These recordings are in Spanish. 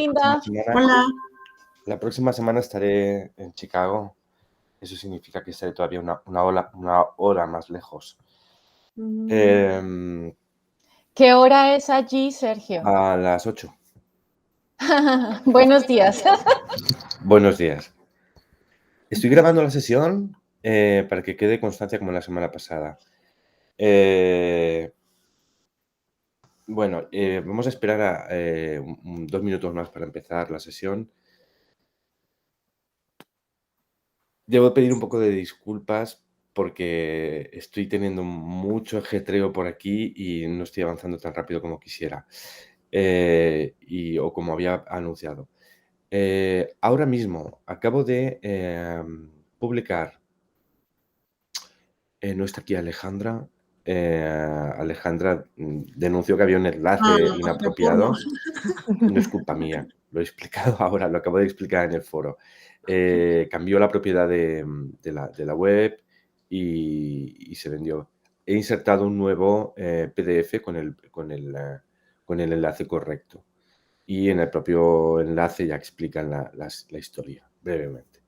Linda. Hola. La próxima semana estaré en Chicago. Eso significa que estaré todavía una hora más lejos. ¿Qué hora es allí, Sergio? A las 8. Buenos días. Buenos días. Estoy grabando la sesión para que quede constancia como la semana pasada. Bueno, vamos a esperar 2 minutos más para empezar la sesión. Debo pedir un poco de disculpas porque estoy teniendo mucho ajetreo por aquí y no estoy avanzando tan rápido como quisiera o como había anunciado. Ahora mismo acabo de publicar. No está aquí Alejandra. Alejandra denunció que había un enlace inapropiado. No es culpa mía, lo he explicado ahora, lo acabo de explicar en el foro. Cambió la propiedad de la web y se vendió. He insertado un nuevo PDF con el enlace correcto. Y en el propio enlace ya explican la historia, brevemente,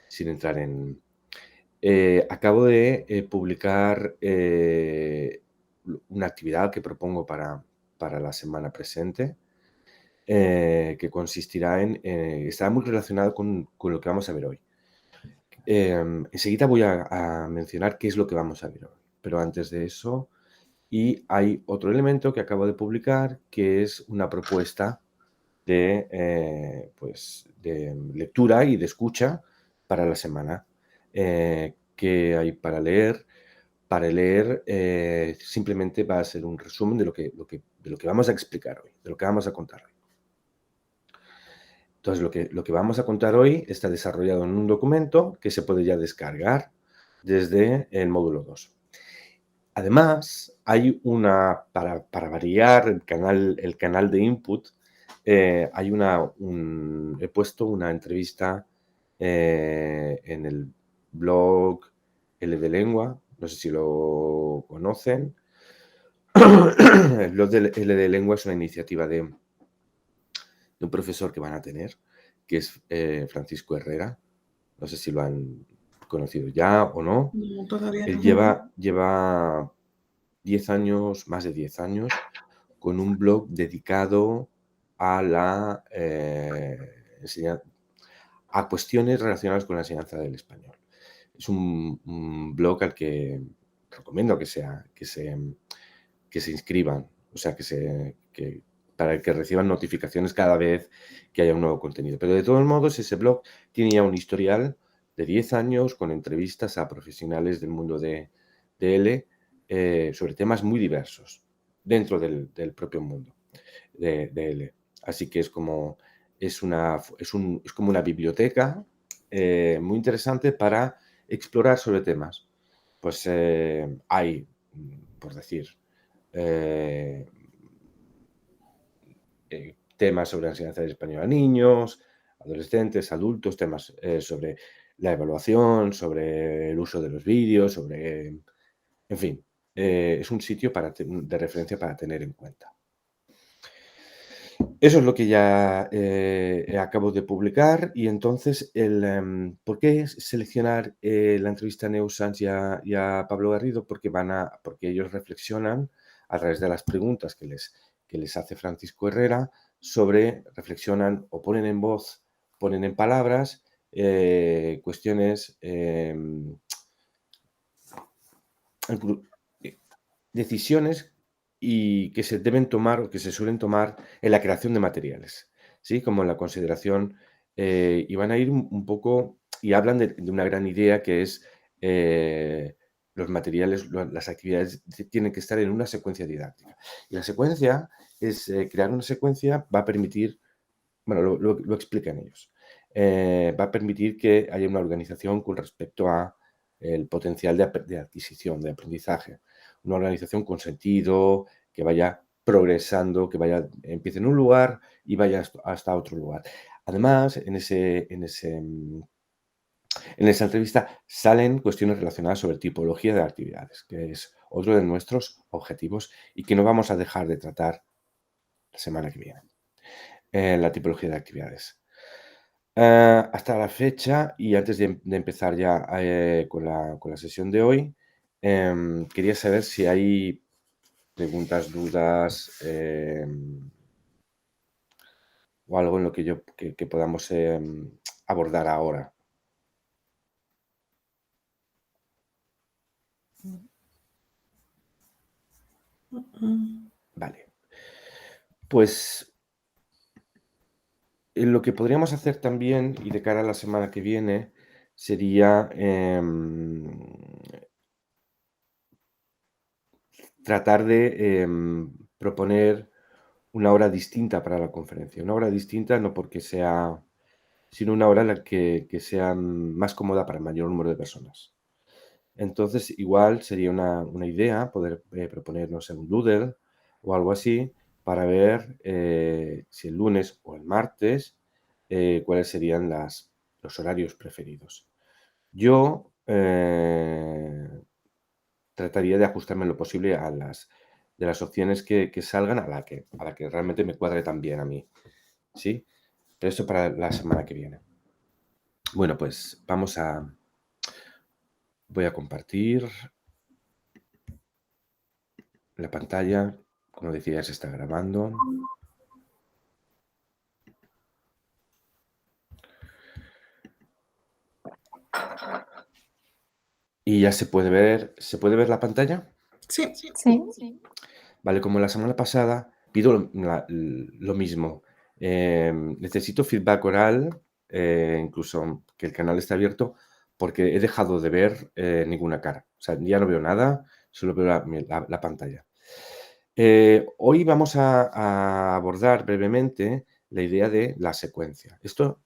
sin entrar en... acabo de publicar una actividad que propongo para la semana presente, que consistirá estará muy relacionado con lo que vamos a ver hoy. Enseguida voy a mencionar qué es lo que vamos a ver hoy, pero antes de eso, hay otro elemento que acabo de publicar, que es una propuesta de lectura y de escucha para la semana. Que hay para leer. Para leer simplemente va a ser un resumen de lo que vamos a explicar hoy, de lo que vamos a contar hoy. Entonces, lo que vamos a contar hoy está desarrollado en un documento que se puede ya descargar desde el módulo 2. Además, hay para variar el canal de input, he puesto una entrevista en el blog L de Lengua, no sé si lo conocen. El blog de L de Lengua es una iniciativa de un profesor que van a tener, que es Francisco Herrera. No sé si lo han conocido ya o no. No, todavía Él no. lleva 10 años, más de 10 años, con un blog dedicado a a cuestiones relacionadas con la enseñanza del español. Es un blog al que recomiendo que se inscriban, o sea, para que reciban notificaciones cada vez que haya un nuevo contenido. Pero de todos modos, ese blog tiene ya un historial de 10 años con entrevistas a profesionales del mundo de L sobre temas muy diversos dentro del propio mundo de L. Así que es como una biblioteca muy interesante para explorar sobre temas. Pues hay, por decir, temas sobre la enseñanza del español a niños, adolescentes, adultos, temas sobre la evaluación, sobre el uso de los vídeos, en fin, es un sitio de referencia para tener en cuenta. Eso es lo que ya acabo de publicar y entonces, ¿por qué seleccionar la entrevista a Neus Sans y a Pablo Garrido? Porque ellos reflexionan a través de las preguntas que les hace Francisco Herrera reflexionan o ponen en voz, ponen en palabras cuestiones, decisiones y que se deben tomar o que se suelen tomar en la creación de materiales, ¿sí? Como en la consideración, y van a ir un poco y hablan de una gran idea que es los materiales, las actividades tienen que estar en una secuencia didáctica. Y la secuencia crear una secuencia va a permitir, bueno, lo explican ellos, va a permitir que haya una organización con respecto a el potencial de adquisición, de aprendizaje. Una organización con sentido, que vaya progresando, empiece en un lugar y vaya hasta otro lugar. Además, en esa entrevista salen cuestiones relacionadas sobre tipología de actividades, que es otro de nuestros objetivos y que no vamos a dejar de tratar la semana que viene. la tipología de actividades. Hasta la fecha, y antes de empezar ya con la sesión de hoy, quería saber si hay preguntas, dudas o algo en lo que podamos abordar ahora. Vale. Pues lo que podríamos hacer también, y de cara a la semana que viene, sería tratar de proponer una hora distinta para la conferencia. Una hora distinta no porque sea, sino una hora en la que sea más cómoda para el mayor número de personas. Entonces, igual sería una idea poder proponer, no sé, un doodle o algo así para ver si el lunes o el martes cuáles serían los horarios preferidos. Yo trataría de ajustarme en lo posible de las opciones que salgan a la que realmente me cuadre también a mí, ¿sí? Pero esto para la semana que viene. Bueno, pues voy a compartir la pantalla. Como decía, se está grabando. Y ya se puede ver la pantalla. Sí. Sí. Vale, como la semana pasada, pido lo mismo. Necesito feedback oral, incluso que el canal esté abierto, porque he dejado de ver ninguna cara. O sea, ya no veo nada, solo veo la pantalla. Hoy vamos a abordar brevemente la idea de la secuencia. Esto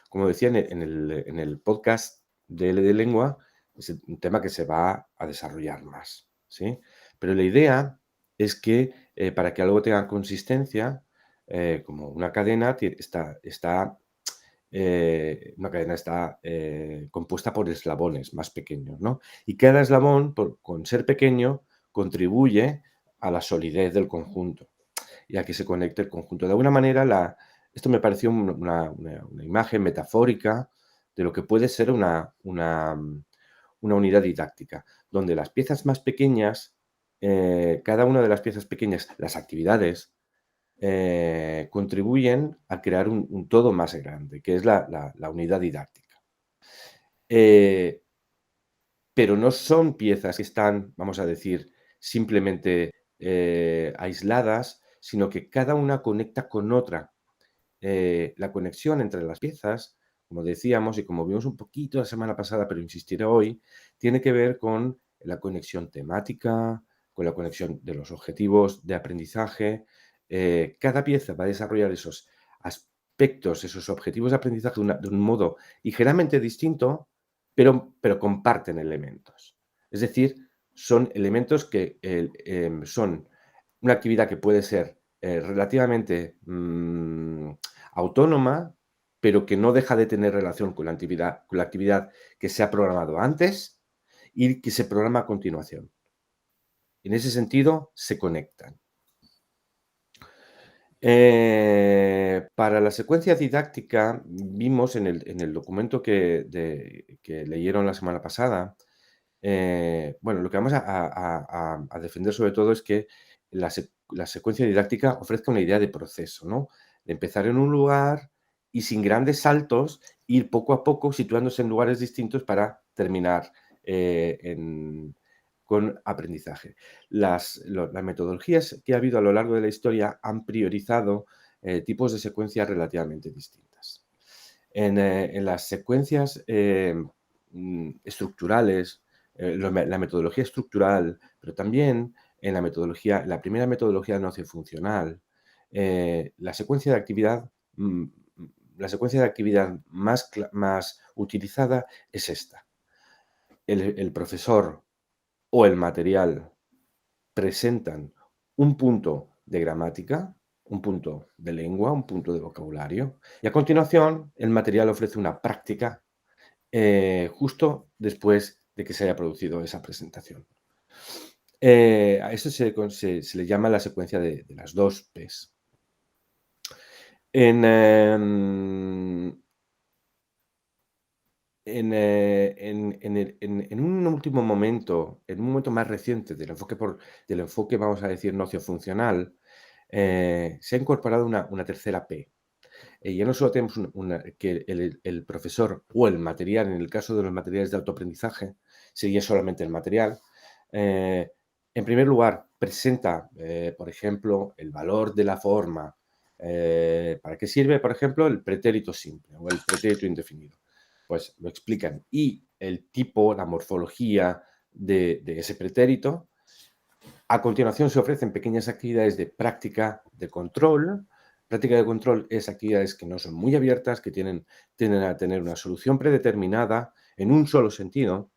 como decía en el podcast de L de Lengua, es un tema que se va a desarrollar más, ¿sí? Pero la idea es que para que algo tenga consistencia, como una cadena una cadena está compuesta por eslabones más pequeños, ¿no? Y cada eslabón, con ser pequeño, contribuye a la solidez del conjunto y a que se conecte el conjunto. De alguna manera, esto me pareció una imagen metafórica de lo que puede ser una unidad didáctica, donde las piezas más pequeñas, cada una de las piezas pequeñas, las actividades, contribuyen a crear un todo más grande, que es la unidad didáctica. Pero no son piezas que están, vamos a decir, simplemente aisladas, sino que cada una conecta con otra. La conexión entre las piezas, como decíamos y como vimos un poquito la semana pasada, pero insistiré hoy, tiene que ver con la conexión temática, con la conexión de los objetivos de aprendizaje. Cada pieza va a desarrollar esos aspectos, esos objetivos de aprendizaje de un modo ligeramente distinto, pero comparten elementos. Es decir, son elementos que son una actividad que puede ser relativamente autónoma, pero que no deja de tener relación con la actividad que se ha programado antes y que se programa a continuación. En ese sentido, se conectan. Para la secuencia didáctica, vimos en el documento que leyeron la semana pasada, bueno, lo que vamos a defender sobre todo es que la secuencia didáctica ofrezca una idea de proceso, ¿no? De empezar en un lugar y sin grandes saltos, ir poco a poco situándose en lugares distintos para terminar con aprendizaje. Las metodologías que ha habido a lo largo de la historia han priorizado tipos de secuencias relativamente distintas. En las secuencias estructurales, la metodología estructural, pero también en la primera metodología nociofuncional, la secuencia de actividad, más utilizada es esta. El profesor o el material presentan un punto de gramática, un punto de lengua, un punto de vocabulario, y a continuación el material ofrece una práctica justo después de que se haya producido esa presentación. A esto se le llama la secuencia de las dos Ps. En, en un último momento, en un momento más reciente del enfoque, vamos a decir, nocio-funcional, se ha incorporado una tercera P. Ya no solo tenemos que el profesor o el material, en el caso de los materiales de autoaprendizaje, sería solamente el material. eh, en primer lugar, presenta, por ejemplo, el valor de la forma. ¿Para qué sirve, por ejemplo, el pretérito simple o el pretérito indefinido? Pues lo explican. Y el tipo, la morfología de ese pretérito. A continuación se ofrecen pequeñas actividades de práctica de control. Práctica de control es actividades que no son muy abiertas, que tienden a tener una solución predeterminada en un solo sentido.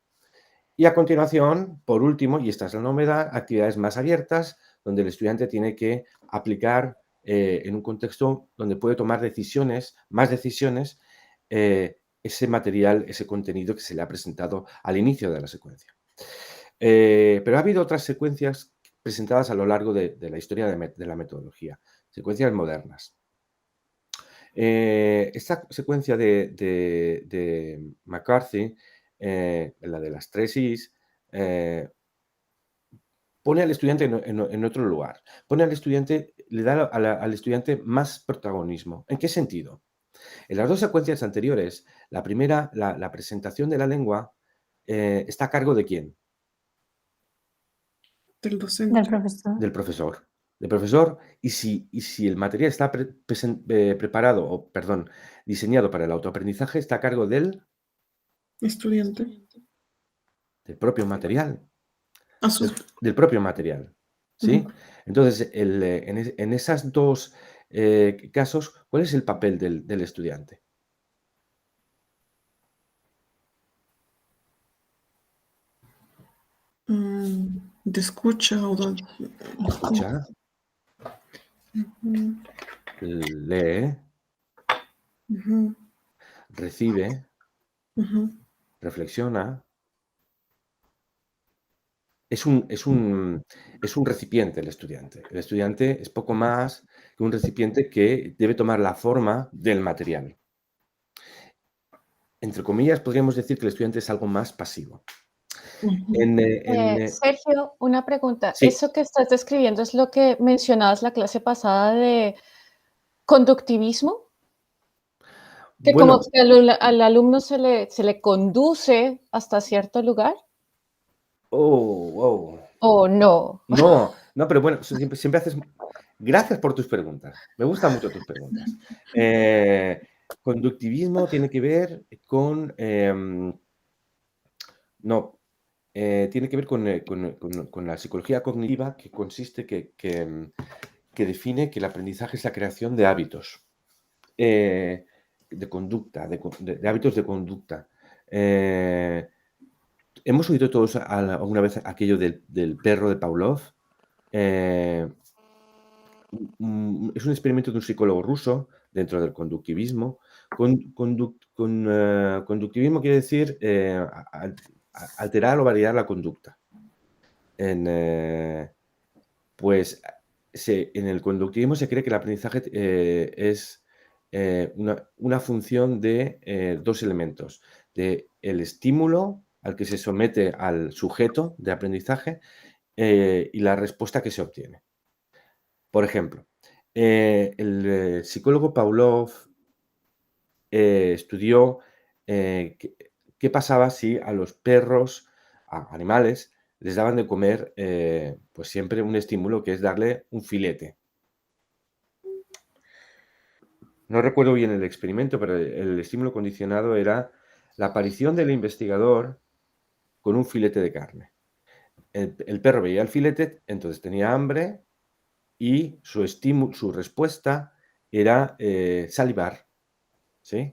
Y a continuación, por último, y esta es la novedad, actividades más abiertas, donde el estudiante tiene que aplicar en un contexto donde puede tomar decisiones, más decisiones, ese material, ese contenido que se le ha presentado al inicio de la secuencia. Pero ha habido otras secuencias presentadas a lo largo de la historia de la metodología, secuencias modernas. Esta secuencia de McCarthy, la de las 3 Is, pone al estudiante en otro lugar. Pone al estudiante, le da al estudiante más protagonismo. ¿En qué sentido? En las 2 secuencias anteriores, la primera, la presentación de la lengua, está a cargo ¿de quién? Del Del docente. profesor. Del profesor. Del profesor, y si el material está preparado, o perdón, diseñado para el autoaprendizaje, está a cargo del Estudiante. propio material. A sus... Del propio material, ¿sí? Entonces, en esas 2 casos, ¿cuál es el papel del estudiante? de escucha o de... Escucha, Ujú, lee, ujú, recibe, ujú. reflexiona. Es un recipiente el estudiante. El estudiante es poco más que un recipiente que debe tomar la forma del material. Entre comillas, podríamos decir que el estudiante es algo más pasivo. Sergio, una pregunta. Sí, ¿Eso que estás describiendo es lo que mencionabas la clase pasada de conductivismo? Que como bueno, que al alumno se le conduce hasta cierto lugar, oh. ¿o no? No, no, pero bueno, siempre haces. Gracias por tus preguntas. Me gustan mucho tus preguntas. Conductivismo tiene que ver con, no, tiene que ver con la psicología cognitiva, que consiste que define que el aprendizaje es la creación de hábitos, de conducta, de hábitos de conducta. Hemos oído todos alguna vez aquello del perro de Pavlov. Eh, es un experimento de un psicólogo ruso dentro del conductivismo. Conductivismo quiere decir alterar o variar la conducta. Pues en el conductivismo se cree que el aprendizaje es una función de 2 elementos, de el estímulo al que se somete al sujeto de aprendizaje y la respuesta que se obtiene. Por ejemplo, el psicólogo Pavlov estudió qué pasaba si a los perros, a animales, les daban de comer pues siempre un estímulo que es darle un filete. No recuerdo bien el experimento, pero el estímulo condicionado era la aparición del investigador con un filete de carne. El perro veía el filete, entonces tenía hambre y su respuesta era salivar, ¿sí?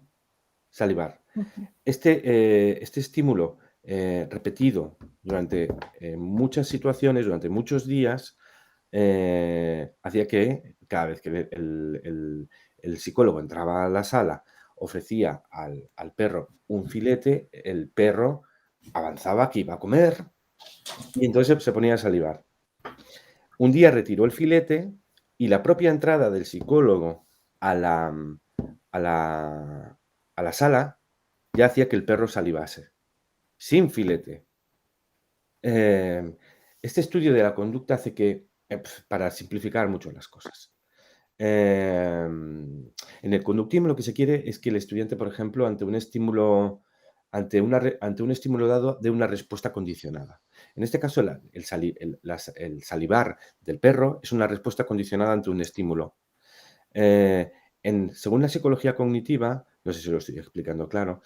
Salivar. Ujú. Este estímulo repetido durante muchas situaciones, durante muchos días, hacía que cada vez que el psicólogo entraba a la sala, ofrecía al perro un filete, el perro avanzaba que iba a comer y entonces se ponía a salivar. Un día retiró el filete y la propia entrada del psicólogo a la, a la, a la sala ya hacía que el perro salivase, sin filete. Este estudio de la conducta hace que, para simplificar mucho las cosas, en el conductismo lo que se quiere es que el estudiante, por ejemplo, ante un estímulo dado, dé una respuesta condicionada. En este caso, el salivar del perro es una respuesta condicionada ante un estímulo. Según la psicología cognitiva, no sé si lo estoy explicando claro,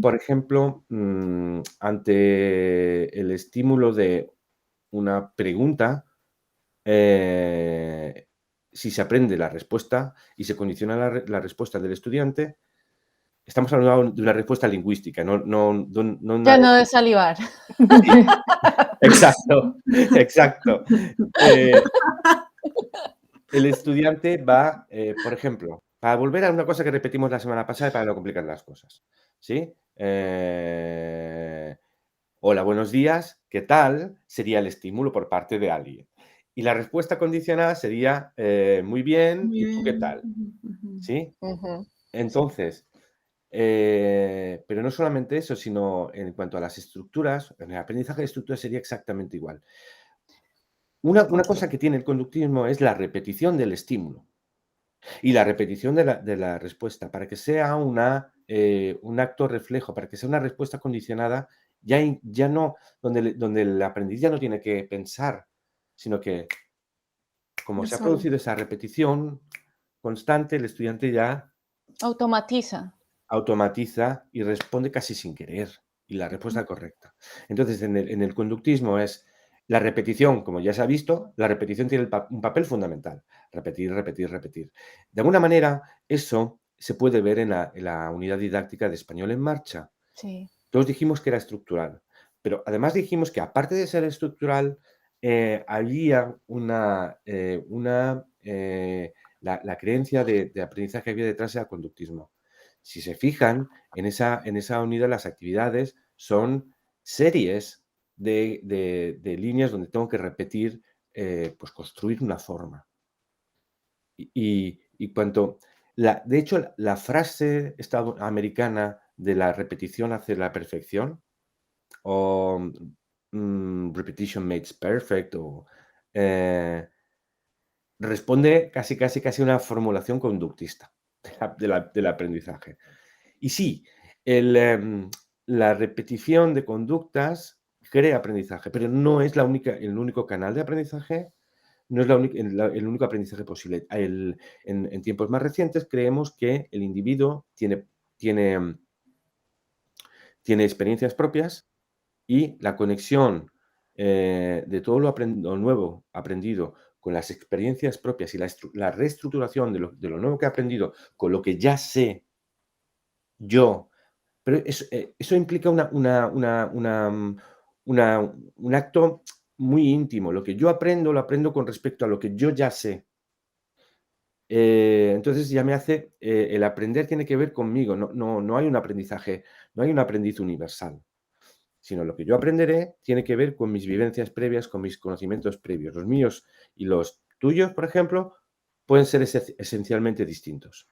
por ejemplo, ante el estímulo de una pregunta, si se aprende la respuesta y se condiciona la respuesta del estudiante, estamos hablando de una respuesta lingüística, no una Ya no de salivar. Sí, exacto, exacto. El estudiante va, por ejemplo, para volver a una cosa que repetimos la semana pasada y para no complicar las cosas, ¿sí? Hola, buenos días, ¿qué tal? Sería el estímulo por parte de alguien. Y la respuesta condicionada sería, muy bien, Muy ¿y tú qué bien. tal? Ujú. ¿Sí? Ujú. Entonces, pero no solamente eso, sino en cuanto a las estructuras, en el aprendizaje de estructuras sería exactamente igual. Una cosa que tiene el conductismo es la repetición del estímulo y la repetición de la respuesta. Para que sea un acto reflejo, para que sea una respuesta condicionada, ya no, donde el aprendiz ya no tiene que pensar, sino que como Ya se ha sabe. producido esa repetición constante, el estudiante ya Automatiza. automatiza y responde casi sin querer, y la respuesta correcta. Entonces, en el conductismo es la repetición, como ya se ha visto, la repetición tiene un papel fundamental. Repetir, repetir, repetir. De alguna manera, eso se puede ver en la unidad didáctica de Español en Marcha. Sí. Todos dijimos que era estructural, pero además dijimos que aparte de ser estructural, había la creencia de aprendizaje que había detrás era conductismo. Si se fijan, en esa unidad las actividades son series de líneas donde tengo que repetir, pues construir una forma. Y cuanto de hecho, la frase americana de la repetición hace la perfección, o repetition makes perfect, o eh, responde casi a una formulación conductista del aprendizaje. Y sí, la repetición de conductas crea aprendizaje, pero no es el único canal de aprendizaje, no es el único aprendizaje posible. En tiempos más recientes creemos que el individuo tiene experiencias propias y la conexión de todo lo nuevo aprendido con las experiencias propias y la reestructuración de lo nuevo que he aprendido con lo que ya sé yo. Pero eso implica un acto muy íntimo. Lo que yo aprendo, lo aprendo con respecto a lo que yo ya sé. Entonces ya me hace, el aprender tiene que ver conmigo, no hay un aprendizaje, no hay un aprendiz universal, sino lo que yo aprenderé tiene que ver con mis vivencias previas, con mis conocimientos previos. Los míos y los tuyos, por ejemplo, pueden ser esencialmente distintos.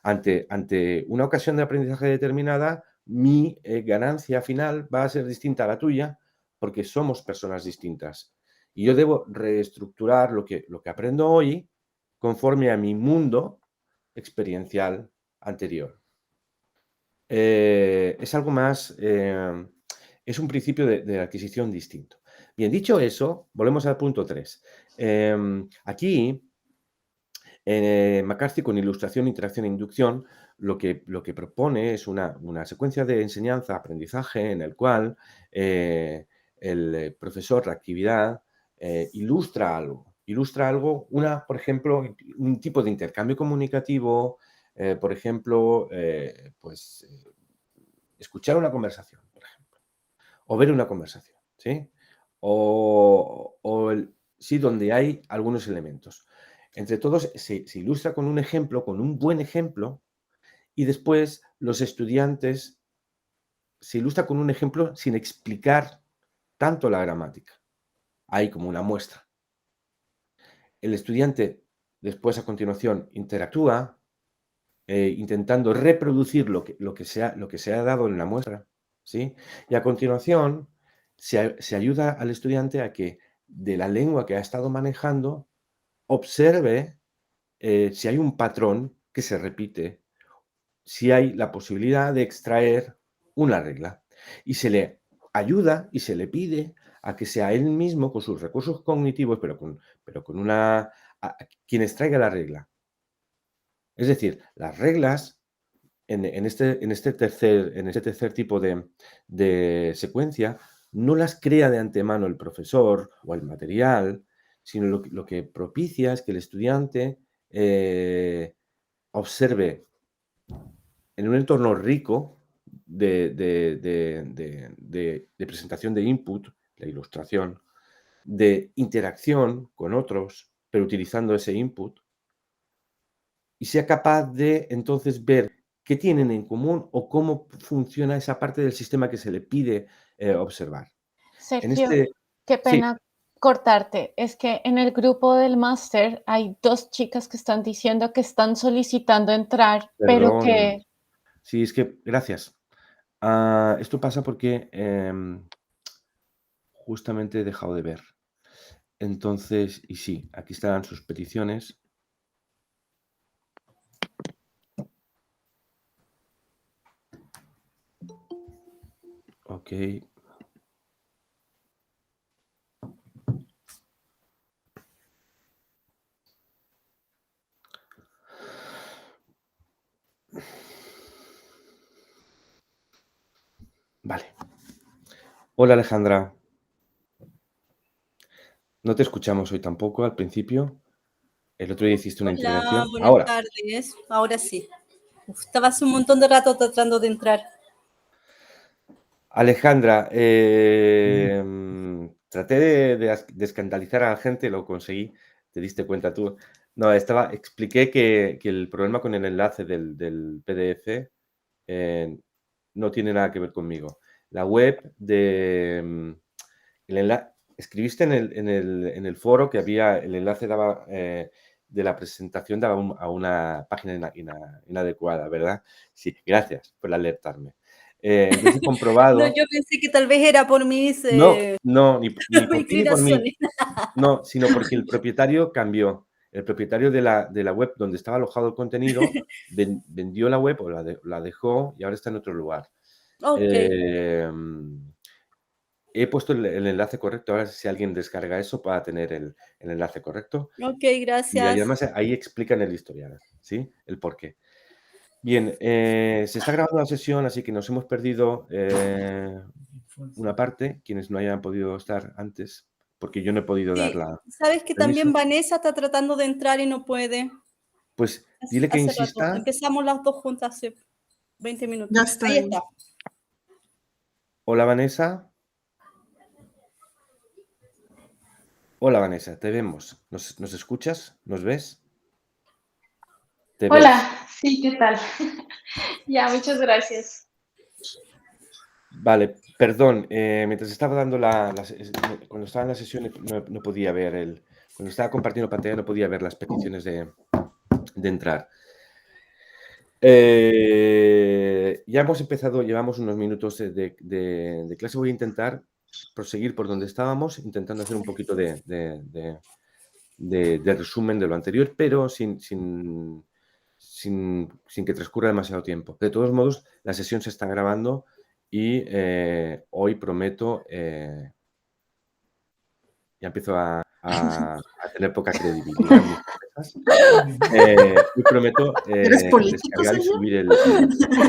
Ante una ocasión de aprendizaje determinada, mi ganancia final va a ser distinta a la tuya porque somos personas distintas. Y yo debo reestructurar lo que aprendo hoy conforme a mi mundo experiencial anterior. Es algo más, es un principio de adquisición distinto. Bien, dicho eso, volvemos al punto 3. Aquí, McCarthy, con ilustración, interacción e inducción, lo que propone es una secuencia de enseñanza, aprendizaje, en el cual el profesor, la actividad, ilustra algo. Ilustra algo, por ejemplo, un tipo de intercambio comunicativo, por ejemplo, escuchar una conversación, por ejemplo, o ver una conversación, ¿sí? Sí, donde hay algunos elementos. Entre todos se ilustra con un ejemplo, con un buen ejemplo, y después los estudiantes se ilustra con un ejemplo sin explicar tanto la gramática. Hay como una muestra. El estudiante después a continuación interactúa, intentando reproducir lo que se ha dado en la muestra, ¿sí? Y a continuación se ayuda al estudiante a que de la lengua que ha estado manejando observe si hay un patrón que se repite, si hay la posibilidad de extraer una regla. Y se le ayuda y se le pide a que sea él mismo, con sus recursos cognitivos, pero con una quien extraiga la regla. Es decir, las reglas en este tercer tipo de secuencia no las crea de antemano el profesor o el material, sino lo que propicia es que el estudiante observe en un entorno rico de presentación de input, la ilustración, de interacción con otros, pero utilizando ese input, y sea capaz de entonces ver qué tienen en común o cómo funciona esa parte del sistema que se le pide observar. En Sergio, este, qué sí, pena cortarte. Es que en el grupo del máster hay 2 chicas que están diciendo que están solicitando entrar, pero perdón, que sí, es que, gracias. Esto pasa porque justamente he dejado de ver. Entonces, y sí, aquí están sus peticiones. Ok. Vale. Hola Alejandra. No te escuchamos hoy tampoco al principio. El otro día hiciste una Hola, intervención. buenas Ahora, tardes. Ahora sí. Estaba hace un montón de rato tratando de entrar. Alejandra, traté de escandalizar a la gente, lo conseguí, te diste cuenta tú. No, expliqué que el problema con el enlace del PDF no tiene nada que ver conmigo. La web escribiste en el foro que había, el enlace daba, de la presentación daba a una página inadecuada, ¿verdad? Sí, gracias por alertarme. Entonces he No, comprobado. yo pensé que tal vez era por mis, No, no, ni por ti ni por mí. inclinaciones. No, sino porque el propietario cambió. El propietario de la web donde estaba alojado el contenido vendió la web o la dejó y ahora está en otro lugar. Ok, He puesto el enlace correcto. Ahora si alguien descarga eso para tener el enlace correcto. ok, Y gracias. además ahí explican el historial, ¿sí? El porqué. Bien, se está grabando la sesión, así que nos hemos perdido una parte, quienes no hayan podido estar antes, porque yo no he podido dar Sí, sabes que también permiso. Vanessa está tratando de entrar y no puede. Pues dile que Hace rato. insista. Empezamos las dos juntas hace 20 minutos. Ya está Ahí ahí. está. Hola Vanessa. Hola Vanessa, te vemos. ¿Nos escuchas? ¿Nos ves? Te ves. Hola, sí, ¿qué tal? Ya, muchas gracias. Vale, perdón, mientras estaba dando cuando estaba en la sesión no podía ver cuando estaba compartiendo pantalla no podía ver las peticiones de entrar. Ya hemos empezado, llevamos unos minutos de clase. Voy a intentar proseguir por donde estábamos, intentando hacer un poquito de resumen de lo anterior, pero sin que transcurra demasiado tiempo. De todos modos, la sesión se está grabando y hoy prometo, ya empiezo a tener poca credibilidad en muchas cosas. Hoy prometo ¿Eres político, descargar y Sergio? subir el video lo antes que pueda.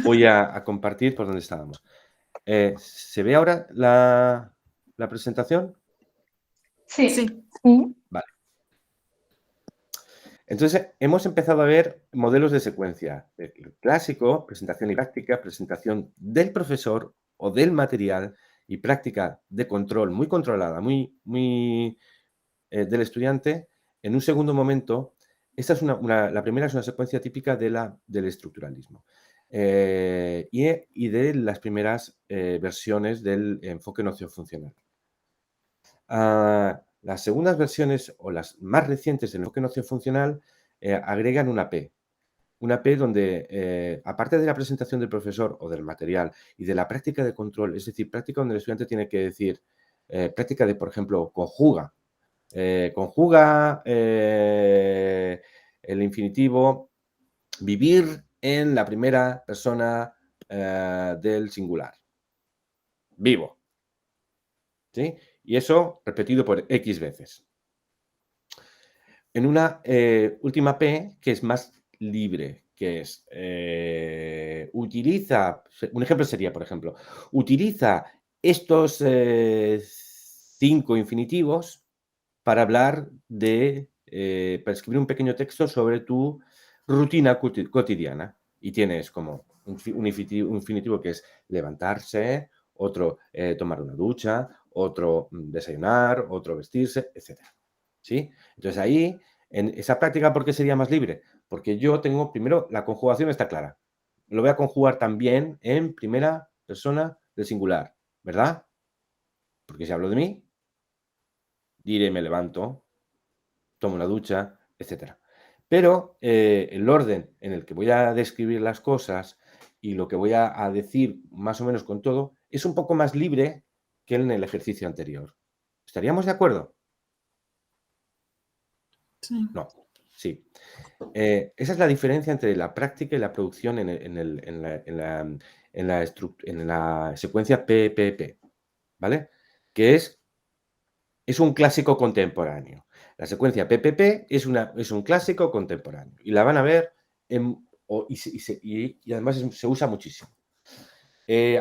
Voy a compartir por donde estábamos. ¿Se ve ahora la presentación? Sí. Sí. Vale. Entonces, hemos empezado a ver modelos de secuencia. El clásico, presentación y práctica, presentación del profesor o del material y práctica de control, muy controlada, muy del estudiante. En un segundo momento, esta es la primera es una secuencia típica del estructuralismo. y de las primeras versiones del enfoque nociofuncional. Las segundas versiones o las más recientes del enfoque nociofuncional agregan una P. Una P donde, aparte de la presentación del profesor o del material y de la práctica de control, es decir, práctica donde el estudiante tiene que decir, práctica de, por ejemplo, conjuga. Conjuga el infinitivo vivir en la primera persona del singular. Vivo. ¿Sí? Y eso repetido por X veces. En una última P que es más libre, que es utiliza, un ejemplo sería, por ejemplo, utiliza estos 5 infinitivos para hablar de, para escribir un pequeño texto sobre tu rutina cotidiana. Y tienes como un infinitivo que es levantarse, otro tomar una ducha, otro desayunar, otro vestirse, etc. ¿Sí? Entonces ahí, en esa práctica, ¿por qué sería más libre? Porque yo tengo, primero, la conjugación está clara. Lo voy a conjugar también en primera persona del singular, ¿verdad? Porque si hablo de mí, diré me levanto, tomo una ducha, etc. Pero el orden en el que voy a describir las cosas y lo que voy a decir más o menos con todo es un poco más libre que en el ejercicio anterior. ¿Estaríamos de acuerdo? Sí. No, sí. Esa es la diferencia entre la práctica y la producción en la secuencia PPP, ¿vale? Que es un clásico contemporáneo. La secuencia PPP es un clásico contemporáneo y la van a ver y además se usa muchísimo.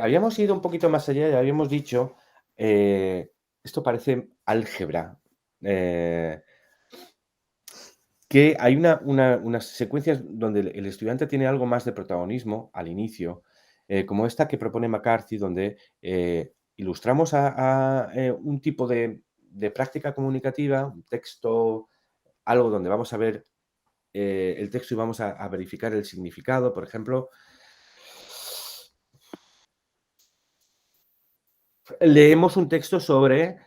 Habíamos ido un poquito más allá y habíamos dicho, esto parece álgebra, que hay unas secuencias donde el estudiante tiene algo más de protagonismo al inicio, como esta que propone McCarthy, donde ilustramos un tipo de práctica comunicativa, un texto, algo donde vamos a ver el texto y vamos a verificar el significado, por ejemplo. Leemos un texto sobre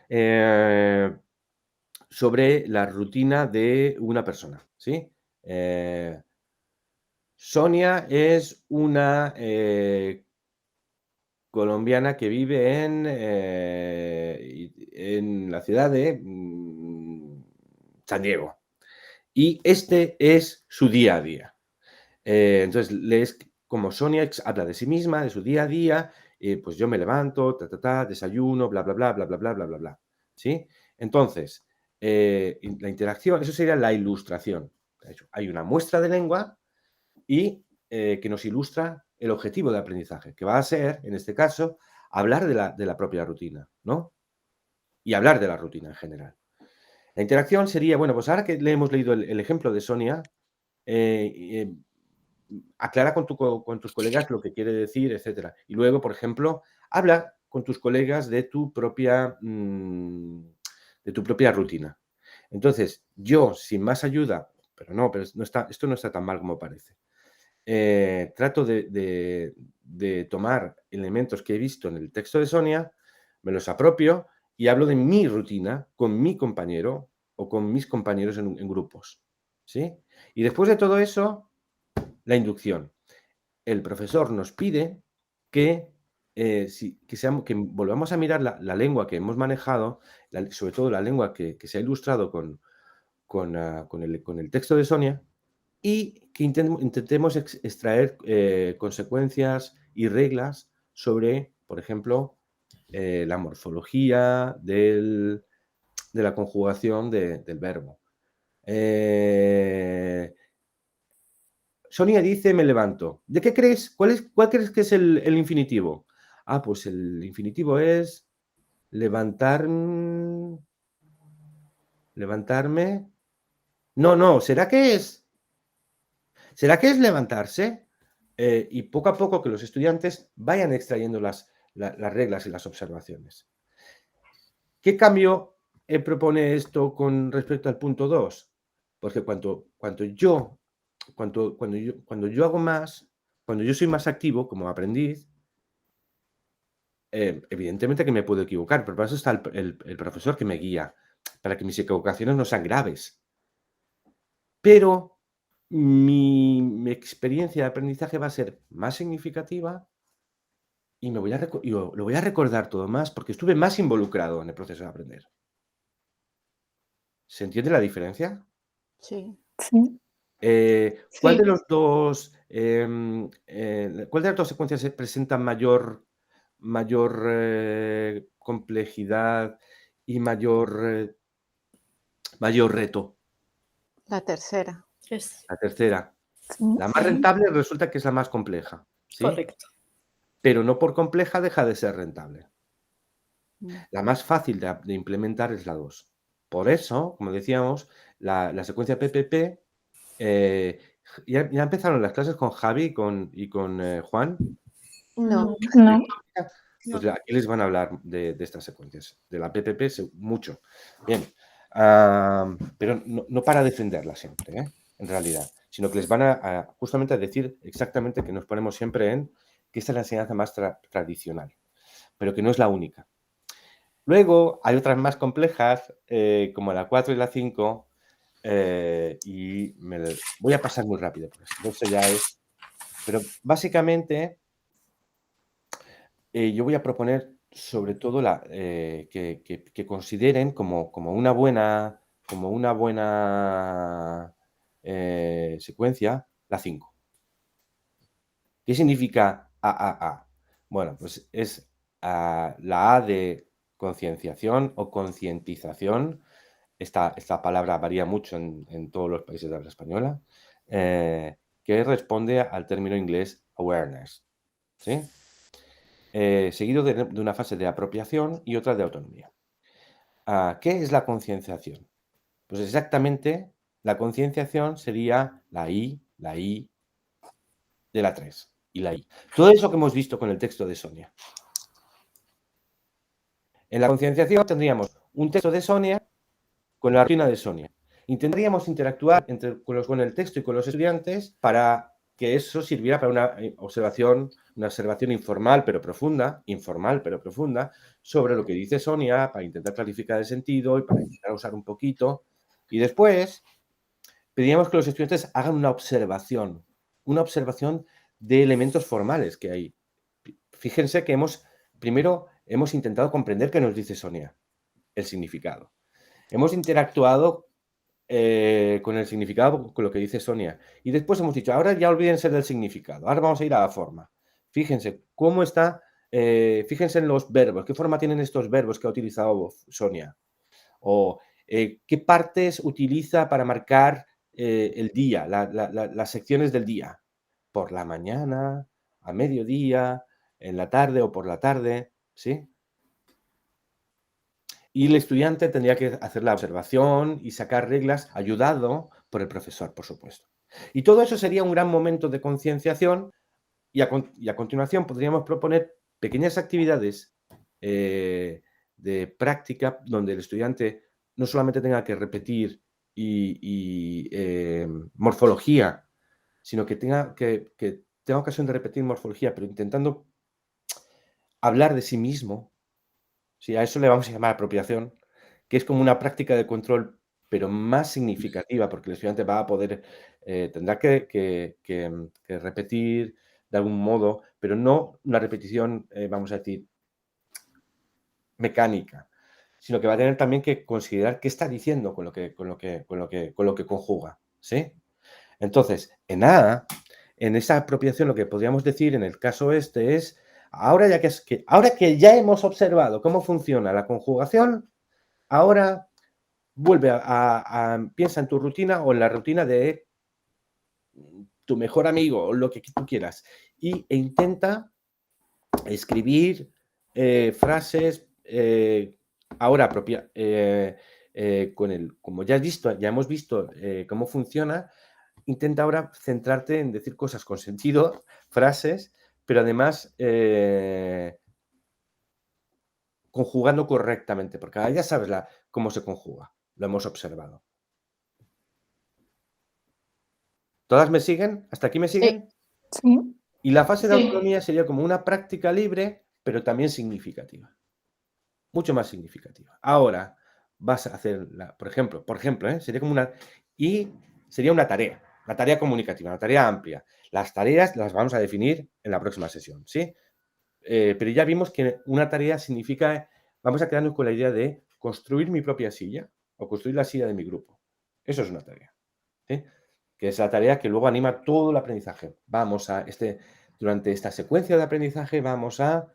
la rutina de una persona, ¿sí? Sonia es una colombiana que vive en la ciudad de San Diego. Y este es su día a día. Entonces, lees como Sonia habla de sí misma, de su día a día, pues yo me levanto, desayuno, bla, bla, bla, bla, bla, bla, bla, bla, bla. ¿Sí? Entonces, la interacción, eso sería la ilustración. Hay una muestra de lengua y que nos ilustra el objetivo de aprendizaje, que va a ser, en este caso, hablar de la propia rutina, ¿no? Y hablar de la rutina en general. La interacción sería, bueno, pues ahora que le hemos leído el ejemplo de Sonia, aclara con tus colegas lo que quiere decir, etc. Y luego, por ejemplo, habla con tus colegas de tu propia rutina. Entonces, yo, sin más ayuda, pero esto no está tan mal como parece. Trato de tomar elementos que he visto en el texto de Sonia, me los apropio y hablo de mi rutina con mi compañero o con mis compañeros en grupos. ¿Sí? Y después de todo eso, la inducción. El profesor nos pide que volvamos a mirar la lengua que hemos manejado, sobre todo la lengua que se ha ilustrado con el texto de Sonia, y que intentemos extraer consecuencias y reglas sobre, por ejemplo, la morfología de la conjugación del verbo. Sonia dice, me levanto. ¿De qué crees? ¿Cuál crees que es el infinitivo? Ah, pues el infinitivo es levantarme. No, ¿será que es levantarse? Y poco a poco que los estudiantes vayan extrayendo las reglas y las observaciones. ¿Qué cambio propone esto con respecto al punto 2? Porque cuando yo hago más, cuando yo soy más activo como aprendiz, evidentemente que me puedo equivocar, pero para eso está el profesor que me guía, para que mis equivocaciones no sean graves. Pero mi experiencia de aprendizaje va a ser más significativa y lo voy a recordar todo más porque estuve más involucrado en el proceso de aprender. ¿Se entiende la diferencia? Sí. Sí. ¿Cuál Sí. de los dos, cuál de las dos secuencias se presenta mayor complejidad y mayor reto? La tercera. Es La tercera. Sí. La más rentable resulta que es la más compleja, ¿sí? correcto. Pero no por compleja deja de ser rentable. Mm. La más fácil de implementar es la 2. Por eso, como decíamos, la secuencia PPP, ya empezaron las clases con Javi y con Juan. No. No. Pues No. aquí les van a hablar de estas secuencias, de la PPP mucho. Bien, pero no para defenderla siempre, en realidad, sino que les van justamente a decir exactamente que nos ponemos siempre en que esta es la enseñanza más tradicional, pero que no es la única. Luego hay otras más complejas, como la 4 y la 5, y voy a pasar muy rápido, pues eso ya es. Pero básicamente yo voy a proponer sobre todo que consideren como una buena secuencia la 5. ¿Qué significa AAA? Bueno, pues es la A de concienciación o concientización. Esta palabra varía mucho en todos los países de habla española, que responde al término inglés awareness, ¿sí? Seguido de una fase de apropiación y otra de autonomía. ¿Qué es la concienciación? Pues exactamente la concienciación sería la I de la 3 y la I. Todo eso que hemos visto con el texto de Sonia. En la concienciación tendríamos un texto de Sonia con la rutina de Sonia. Intentaríamos interactuar con el texto y con los estudiantes para que eso sirviera para una observación informal pero profunda, sobre lo que dice Sonia, para intentar clarificar el sentido y para intentar usar un poquito. Y después pedíamos que los estudiantes hagan una observación de elementos formales que hay. Fíjense que primero hemos intentado comprender qué nos dice Sonia, el significado. Hemos interactuado con el significado, con lo que dice Sonia. Y después hemos dicho, ahora ya olvídense del significado, ahora vamos a ir a la forma. Fíjense cómo está, fíjense en los verbos, qué forma tienen estos verbos que ha utilizado Sonia. O qué partes utiliza para marcar el día, las secciones del día. Por la mañana, a mediodía, en la tarde o por la tarde, ¿sí? Y el estudiante tendría que hacer la observación y sacar reglas, ayudado por el profesor, por supuesto. Y todo eso sería un gran momento de concienciación y a continuación podríamos proponer pequeñas actividades de práctica donde el estudiante no solamente tenga que repetir morfología, sino que tenga ocasión de repetir morfología, pero intentando hablar de sí mismo. Sí, a eso le vamos a llamar apropiación, que es como una práctica de control, pero más significativa, porque el estudiante va a poder, tendrá que repetir de algún modo, pero no una repetición, vamos a decir, mecánica, sino que va a tener también que considerar qué está diciendo con lo que conjuga, ¿sí? Entonces, en esa apropiación, lo que podríamos decir en el caso este es, ahora que ya hemos observado cómo funciona la conjugación, ahora vuelve piensa en tu rutina o en la rutina de tu mejor amigo o lo que tú quieras e intenta escribir frases ahora como ya hemos visto cómo funciona. Intenta ahora centrarte en decir cosas con sentido, frases, pero además conjugando correctamente, porque ahora ya sabes cómo se conjuga, lo hemos observado. ¿Todas me siguen? ¿Hasta aquí me siguen? Sí. Y la fase de Sí. autonomía sería como una práctica libre, pero también significativa. Mucho más significativa. Ahora vas a hacer, por ejemplo, sería como sería una tarea comunicativa, una tarea amplia. Las tareas las vamos a definir en la próxima sesión, ¿sí? Pero ya vimos que una tarea significa, vamos a quedarnos con la idea de construir mi propia silla o construir la silla de mi grupo. Eso es una tarea, ¿sí? Que es la tarea que luego anima todo el aprendizaje. Durante esta secuencia de aprendizaje vamos a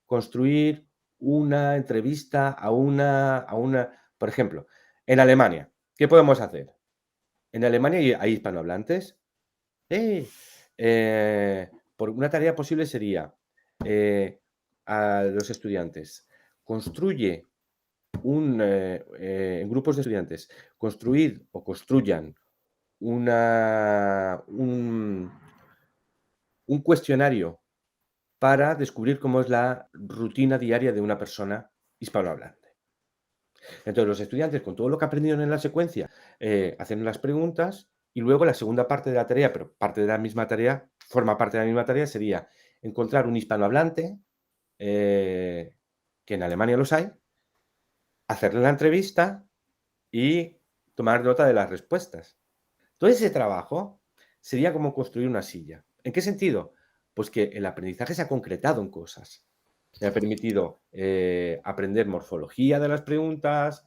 construir una entrevista por ejemplo, en Alemania, ¿qué podemos hacer? En Alemania hay hispanohablantes. Sí. Por una tarea posible sería a los estudiantes, construye en grupos de estudiantes, construyan un cuestionario para descubrir cómo es la rutina diaria de una persona hispanohablante. Entonces, los estudiantes, con todo lo que aprendieron en la secuencia, hacen las preguntas y luego la segunda parte de la tarea, pero forma parte de la misma tarea, sería encontrar un hispanohablante, que en Alemania los hay, hacerle la entrevista y tomar nota de las respuestas. Todo ese trabajo sería como construir una silla. ¿En qué sentido? Pues que el aprendizaje se ha concretado en cosas. Me ha permitido aprender morfología de las preguntas,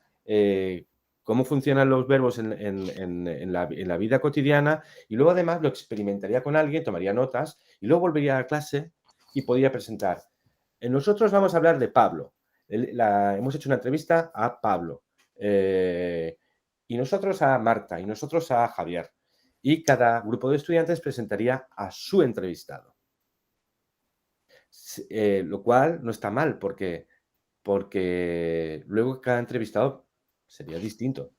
cómo funcionan los verbos en la vida cotidiana, y luego además lo experimentaría con alguien, tomaría notas, y luego volvería a clase y podría presentar. Nosotros vamos a hablar de Pablo. Hemos hecho una entrevista a Pablo, y nosotros a Marta, y nosotros a Javier. Y cada grupo de estudiantes presentaría a su entrevistado. Lo cual no está mal, porque luego cada entrevistado sería distinto.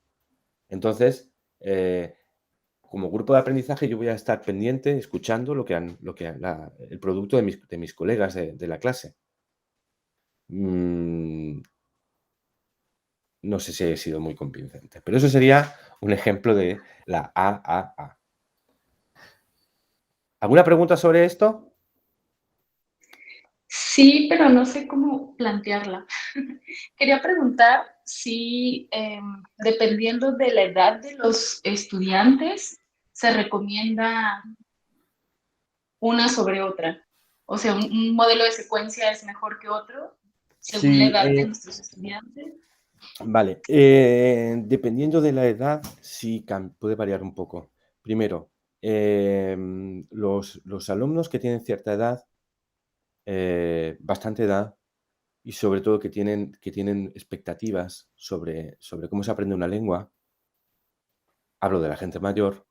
Entonces, como grupo de aprendizaje, yo voy a estar pendiente, escuchando el producto de mis colegas de la clase. No sé si he sido muy convincente, pero eso sería un ejemplo de la AAA. ¿Alguna pregunta sobre esto? Sí, pero no sé cómo plantearla. Quería preguntar si, dependiendo de la edad de los estudiantes, se recomienda una sobre otra. O sea, un modelo de secuencia es mejor que otro, según la Sí, edad de nuestros estudiantes. vale. Dependiendo de la edad, sí puede variar un poco. Primero, los alumnos que tienen cierta edad, bastante edad, y sobre todo que tienen expectativas sobre cómo se aprende una lengua, hablo de la gente mayor,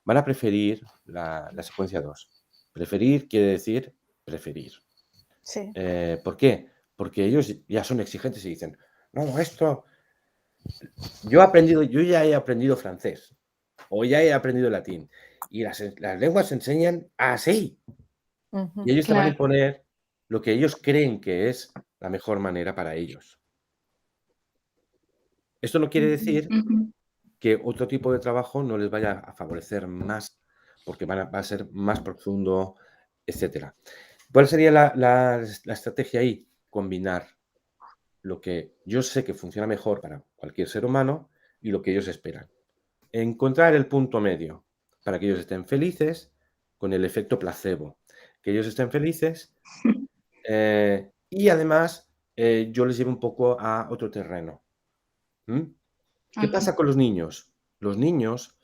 van a preferir la secuencia 2. Preferir quiere decir preferir. Sí. ¿Por qué? Porque ellos ya son exigentes y dicen, no, yo ya he aprendido francés o ya he aprendido latín y las lenguas se enseñan así. Ujú, Y ellos te van a Claro. imponer lo que ellos creen que es la mejor manera para ellos. Esto no quiere decir Ujú. que otro tipo de trabajo no les vaya a favorecer más, porque va a ser más profundo, etcétera. ¿Cuál sería la estrategia ahí? Combinar lo que yo sé que funciona mejor para cualquier ser humano y lo que ellos esperan. Encontrar el punto medio para que ellos estén felices con el efecto placebo. Que ellos estén felices y además yo les llevo un poco a otro terreno. ¿Mm? ¿Qué Ok. pasa con los niños? Los niños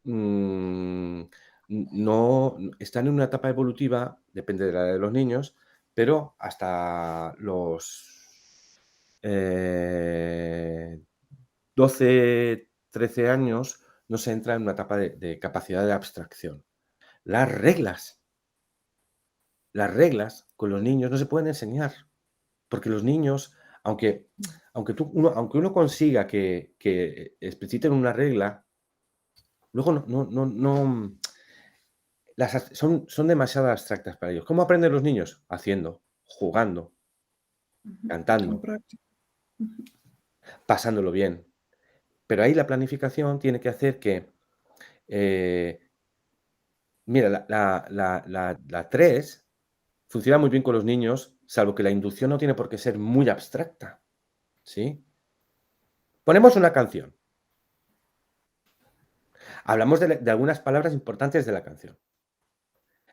no están en una etapa evolutiva, depende de la edad de los niños, pero hasta los 12, 13 años no se entra en una etapa de capacidad de abstracción. Las reglas con los niños no se pueden enseñar, porque los niños, aunque uno consiga que expliciten una regla, luego no son demasiado abstractas para ellos. ¿Cómo aprenden los niños? Haciendo, jugando, Ujú. cantando, Con práctica. Ujú. pasándolo bien. Pero ahí la planificación tiene que hacer que Mira, la 3 funciona muy bien con los niños, salvo que la inducción no tiene por qué ser muy abstracta, ¿sí? Ponemos una canción. Hablamos de algunas palabras importantes de la canción.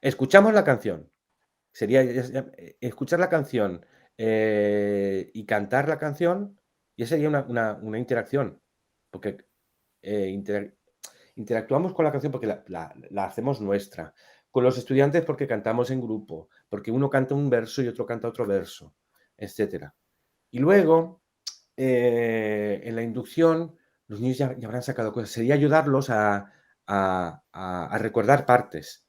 Escuchamos la canción. Sería escuchar la canción y cantar la canción, ya sería una interacción, porque interactuamos con la canción porque la hacemos nuestra. Con los estudiantes porque cantamos en grupo, porque uno canta un verso y otro canta otro verso, etc. Y luego, en la inducción, los niños ya habrán sacado cosas. Sería ayudarlos a recordar partes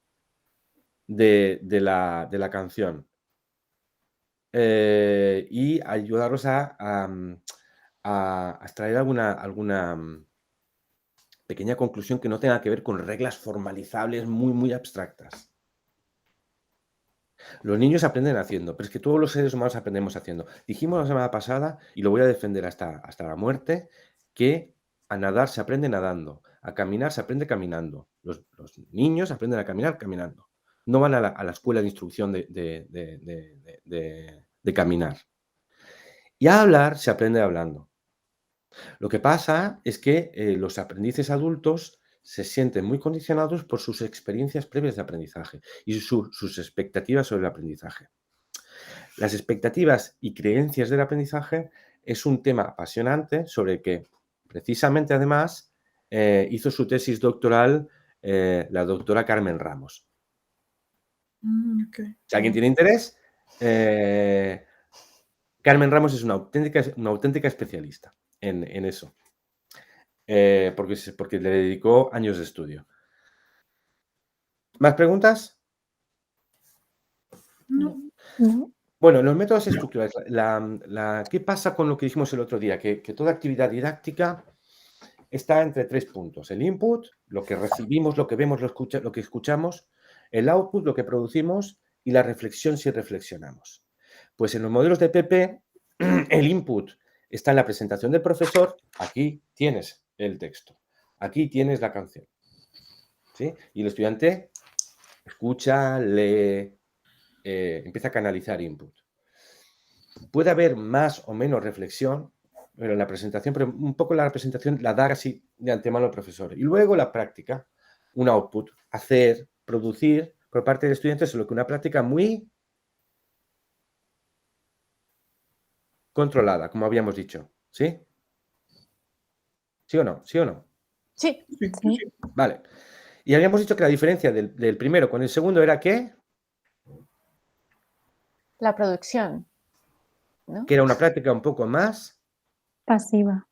de la canción. Y ayudarlos a extraer alguna pequeña conclusión que no tenga que ver con reglas formalizables muy abstractas. Los niños aprenden haciendo, pero es que todos los seres humanos aprendemos haciendo. Dijimos la semana pasada, y lo voy a defender hasta la muerte, que a nadar se aprende nadando, a caminar se aprende caminando. Los niños aprenden a caminar caminando. No van a la escuela de instrucción de caminar. Y a hablar se aprende hablando. Lo que pasa es que los aprendices adultos se sienten muy condicionados por sus experiencias previas de aprendizaje y sus expectativas sobre el aprendizaje. Las expectativas y creencias del aprendizaje es un tema apasionante sobre el que precisamente además hizo su tesis doctoral la doctora Carmen Ramos. Okay. Si alguien tiene interés, Carmen Ramos es una auténtica especialista en eso, porque le dedicó años de estudio. ¿Más preguntas? No. No. Bueno, los métodos estructurales. ¿Qué pasa con lo que dijimos el otro día? Que toda actividad didáctica está entre 3 puntos. El input, lo que recibimos, lo que vemos, lo que escuchamos. El output, lo que producimos. Y la reflexión, si reflexionamos. Pues en los modelos de PP, el input está en la presentación del profesor. Aquí tienes el texto. Aquí tienes la canción. ¿Sí? Y el estudiante escucha, lee, empieza a canalizar input. Puede haber más o menos reflexión en la presentación, pero un poco la presentación la da así de antemano el profesor. Y luego la práctica, un output, hacer, producir por parte del estudiante, solo que una práctica muy controlada, como habíamos dicho. ¿Sí? ¿Sí o no? ¿Sí o no? Sí. Sí. Vale. Y habíamos dicho que la diferencia del primero con el segundo era ¿qué? La producción, ¿no? Que era una práctica un poco más pasiva.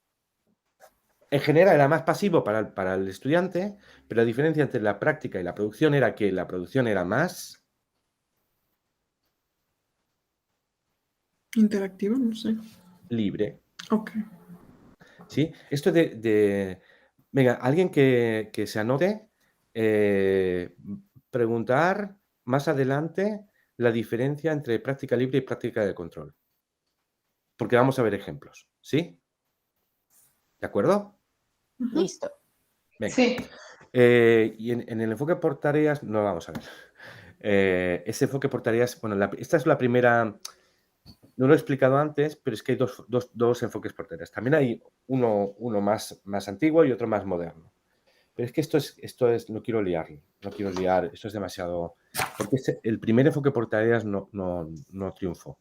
En general era más pasivo para el estudiante, pero la diferencia entre la práctica y la producción era que la producción era más Interactiva, no sé. libre. Ok. ¿Sí? Esto venga, alguien que se anote, preguntar más adelante la diferencia entre práctica libre y práctica de control. Porque vamos a ver ejemplos, ¿sí? ¿De acuerdo? Listo. Venga. Sí. Y en el enfoque por tareas, no vamos a ver. Ese enfoque por tareas, bueno, esta es la primera, no lo he explicado antes, pero es que hay dos enfoques por tareas. También hay uno más antiguo y otro más moderno. Pero es que esto es no quiero liar, esto es demasiado, porque el primer enfoque por tareas no triunfó.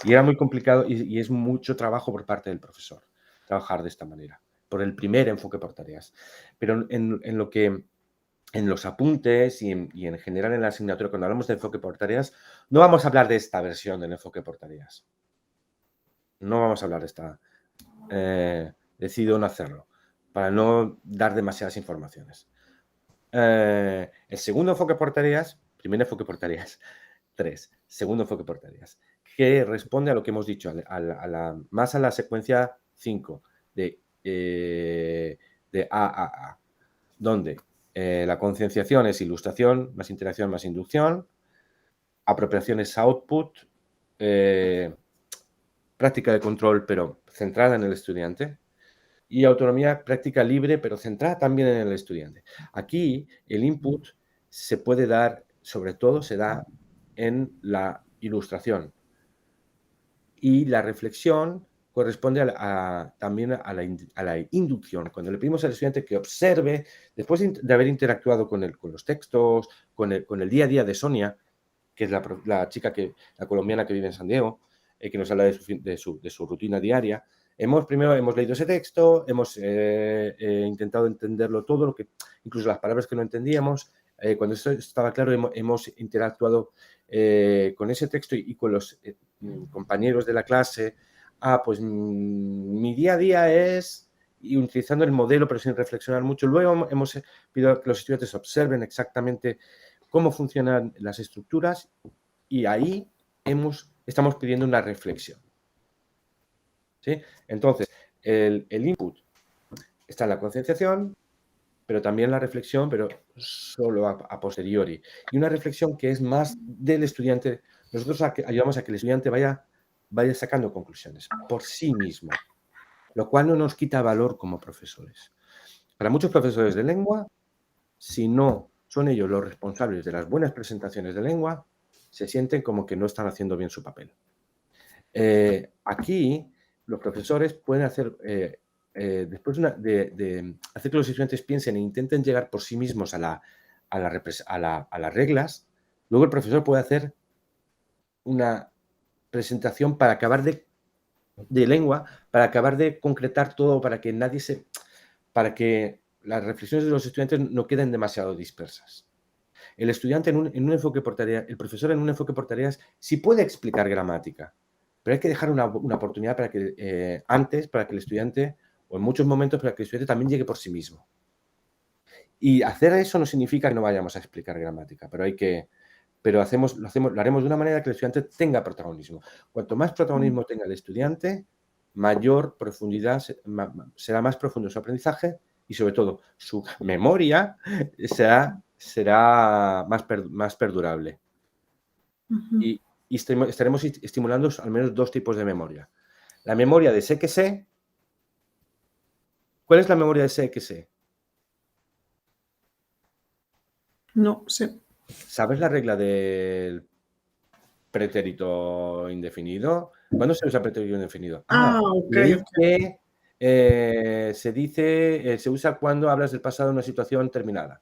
Y era muy complicado y es mucho trabajo por parte del profesor trabajar de esta manera, por el primer enfoque por tareas. Pero en los apuntes y en general en la asignatura, cuando hablamos de enfoque por tareas, no vamos a hablar de esta versión del enfoque por tareas. No vamos a hablar de esta. Decido no hacerlo, para no dar demasiadas informaciones. El segundo enfoque por tareas, primer enfoque por tareas, 3. Segundo enfoque por tareas, que responde a lo que hemos dicho, más a la secuencia 5 de A, donde la concienciación es ilustración, más interacción, más inducción, apropiación es output, práctica de control, pero centrada en el estudiante, y autonomía práctica libre, pero centrada también en el estudiante. Aquí el input se puede dar, sobre todo se da en la ilustración. Y la reflexión corresponde también a la inducción. Cuando le pedimos al estudiante que observe, después de haber interactuado con los textos, con el día a día de Sonia, que es la chica, la colombiana que vive en San Diego, que nos habla de su rutina diaria, primero hemos leído ese texto, hemos intentado entenderlo todo, incluso las palabras que no entendíamos. Cuando esto estaba claro, hemos interactuado con ese texto y con los compañeros de la clase. Pues mi día a día es, y utilizando el modelo pero sin reflexionar mucho. Luego hemos pedido que los estudiantes observen exactamente cómo funcionan las estructuras y ahí estamos pidiendo una reflexión. ¿Sí? Entonces, el input está en la concienciación, pero también la reflexión, pero solo a posteriori. Y una reflexión que es más del estudiante. Nosotros ayudamos a que el estudiante vaya sacando conclusiones por sí mismo, lo cual no nos quita valor como profesores. Para muchos profesores de lengua, si no son ellos los responsables de las buenas presentaciones de lengua, se sienten como que no están haciendo bien su papel. Aquí, los profesores pueden hacer, después de hacer que los estudiantes piensen e intenten llegar por sí mismos a las reglas, luego el profesor puede hacer una presentación para acabar de lengua, para acabar de concretar todo, para que para que las reflexiones de los estudiantes no queden demasiado dispersas. El estudiante en un enfoque por tareas, el profesor en un enfoque por tareas sí puede explicar gramática, pero hay que dejar una oportunidad para que para que el estudiante, o en muchos momentos, para que el estudiante también llegue por sí mismo. Y hacer eso no significa que no vayamos a explicar gramática, pero lo haremos de una manera que el estudiante tenga protagonismo. Cuanto más protagonismo tenga el estudiante, mayor profundidad, será más profundo su aprendizaje y, sobre todo, su memoria será más perdurable. Y estaremos estimulando al menos 2 tipos de memoria. La memoria de sé que sé. ¿Cuál es la memoria de sé que sé? No sé. ¿Sabes la regla del pretérito indefinido? ¿Cuándo se usa pretérito indefinido? Ok. Se usa cuando hablas del pasado en una situación terminada.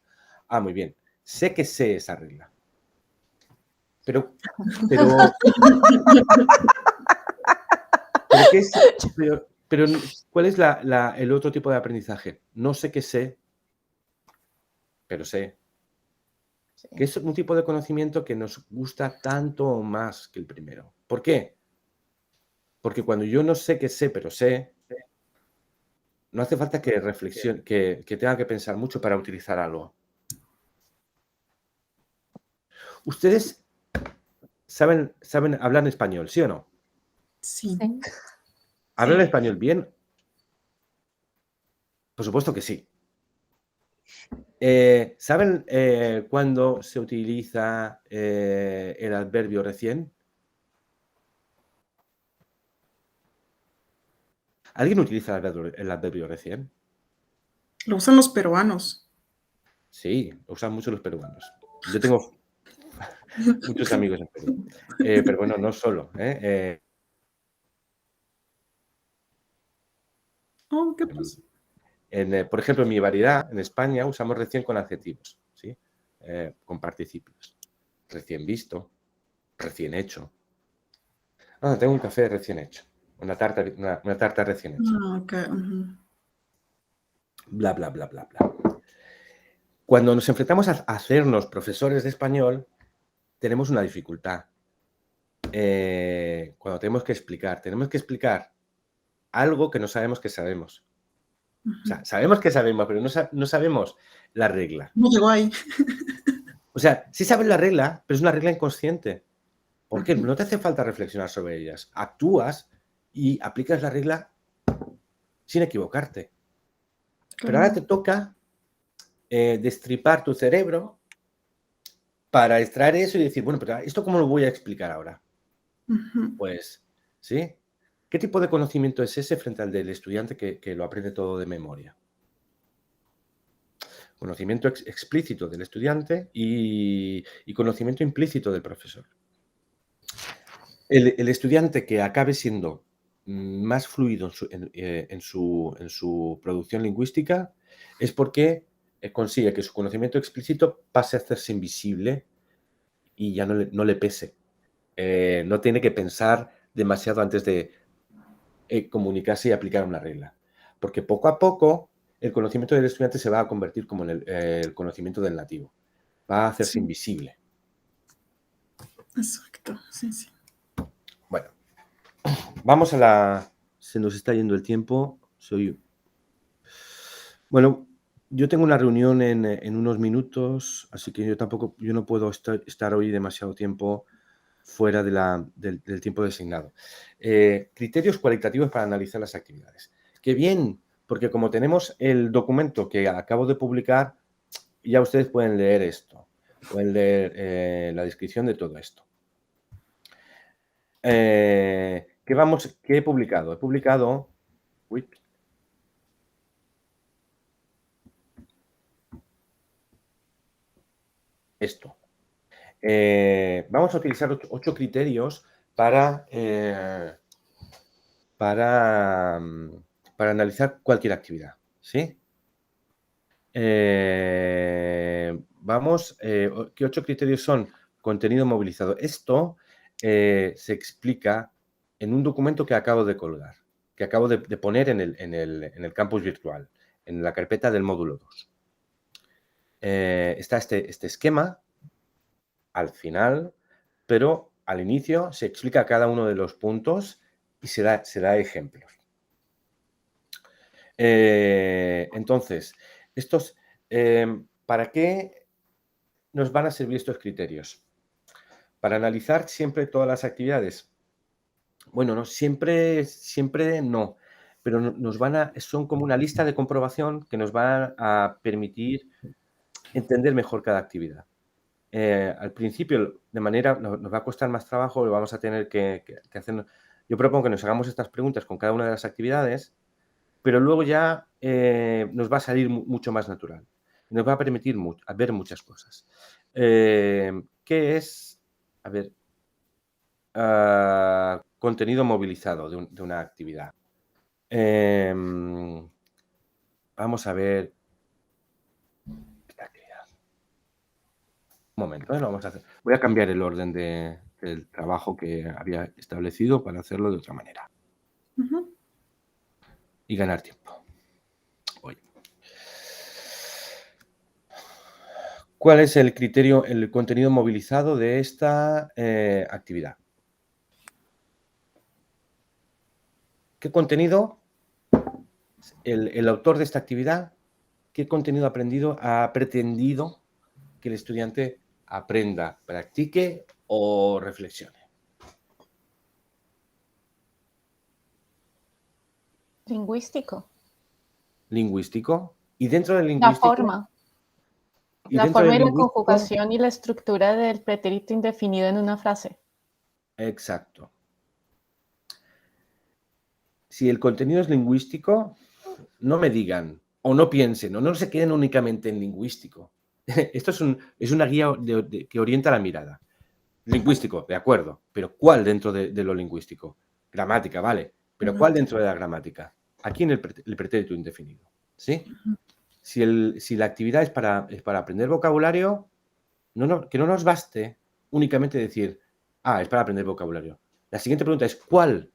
Muy bien. Sé que sé esa regla. Pero ¿cuál es el otro tipo de aprendizaje? No sé qué sé, pero sé. Sí. Que es un tipo de conocimiento que nos gusta tanto más que el primero. ¿Por qué? Porque cuando yo no sé qué sé, pero sé, no hace falta que reflexione, que tenga que pensar mucho para utilizar algo. ¿Ustedes saben hablar español, sí o no? Sí. ¿Hablan español bien? Por supuesto que sí. ¿Saben cuándo se utiliza el adverbio recién? ¿Alguien utiliza el adverbio recién? Lo usan los peruanos. Sí, lo usan mucho los peruanos. Yo tengo muchos amigos en Perú. Pero bueno, no solo. ¿Qué pasa? Por ejemplo, en mi variedad, en España, usamos recién con adjetivos, ¿sí? Con participios. Recién visto, recién hecho. Tengo un café recién hecho. Una tarta recién hecha. Ok. Bla, bla, bla, bla, bla. Cuando nos enfrentamos a hacernos profesores de español, tenemos una dificultad. Cuando tenemos que explicar algo que no sabemos que sabemos. O sea, sabemos que sabemos, pero no sabemos la regla. No llegó ahí. O sea, sí sabes la regla, pero es una regla inconsciente. ¿Por qué? No te hace falta reflexionar sobre ellas. Actúas y aplicas la regla sin equivocarte. Pero ahora te toca destripar tu cerebro para extraer eso y decir, bueno, pero ¿esto cómo lo voy a explicar ahora? Pues, ¿sí? ¿Qué tipo de conocimiento es ese frente al del estudiante que lo aprende todo de memoria? Conocimiento explícito del estudiante y conocimiento implícito del profesor. El estudiante que acabe siendo más fluido en su producción lingüística es porque consigue que su conocimiento explícito pase a hacerse invisible y ya no le pese. No tiene que pensar demasiado antes de comunicarse y aplicar una regla. Porque poco a poco el conocimiento del estudiante se va a convertir como en el conocimiento del nativo. Va a hacerse Sí. invisible. Exacto, sí, sí. Bueno, vamos a la... Se nos está yendo el tiempo. Bueno, yo tengo una reunión en unos minutos, así que yo no puedo estar hoy demasiado tiempo fuera del tiempo designado. Criterios cualitativos para analizar las actividades. Qué bien, porque como tenemos el documento que acabo de publicar, ya ustedes pueden leer esto, pueden leer la descripción de todo esto. ¿Qué he publicado? He publicado... Uy. Esto. Vamos a utilizar 8 criterios para analizar cualquier actividad, ¿sí? ¿Qué 8 criterios son? Contenido movilizado. Esto se explica en un documento que acabo de colgar, que acabo de poner en el campus virtual, en la carpeta del módulo 2. Está este esquema al final, pero al inicio se explica cada uno de los puntos y se da ejemplos. Entonces, ¿para qué nos van a servir estos criterios? ¿Para analizar siempre todas las actividades? Bueno, no, siempre no, pero son como una lista de comprobación que nos van a permitir entender mejor cada actividad. Al principio, nos va a costar más trabajo, lo vamos a tener que hacer. Yo propongo que nos hagamos estas preguntas con cada una de las actividades, pero luego ya nos va a salir mucho más natural. Nos va a permitir ver muchas cosas. ¿Qué es? A ver, contenido movilizado de una actividad. Vamos a ver. Un momento, lo vamos a hacer. Voy a cambiar el orden del trabajo que había establecido para hacerlo de otra manera. Ujú. Y ganar tiempo. Hoy. ¿Cuál es el contenido movilizado de esta actividad? ¿Qué contenido, el autor de esta actividad, qué contenido ha pretendido que el estudiante aprenda, practique o reflexione? Lingüístico. Lingüístico. Y dentro del La lingüístico... forma. y La dentro forma del y la lingüístico- conjugación y la estructura del pretérito indefinido en una frase. Exacto. Si el contenido es lingüístico, no me digan o no piensen o no se queden únicamente en lingüístico. Esto es una guía que orienta la mirada. Lingüístico, de acuerdo, pero ¿cuál dentro de lo lingüístico? Gramática, vale, pero ¿cuál dentro de la gramática? Aquí en el pretérito indefinido, ¿sí? Si la actividad es para aprender vocabulario, que no nos baste únicamente decir, es para aprender vocabulario. La siguiente pregunta es, ¿cuál?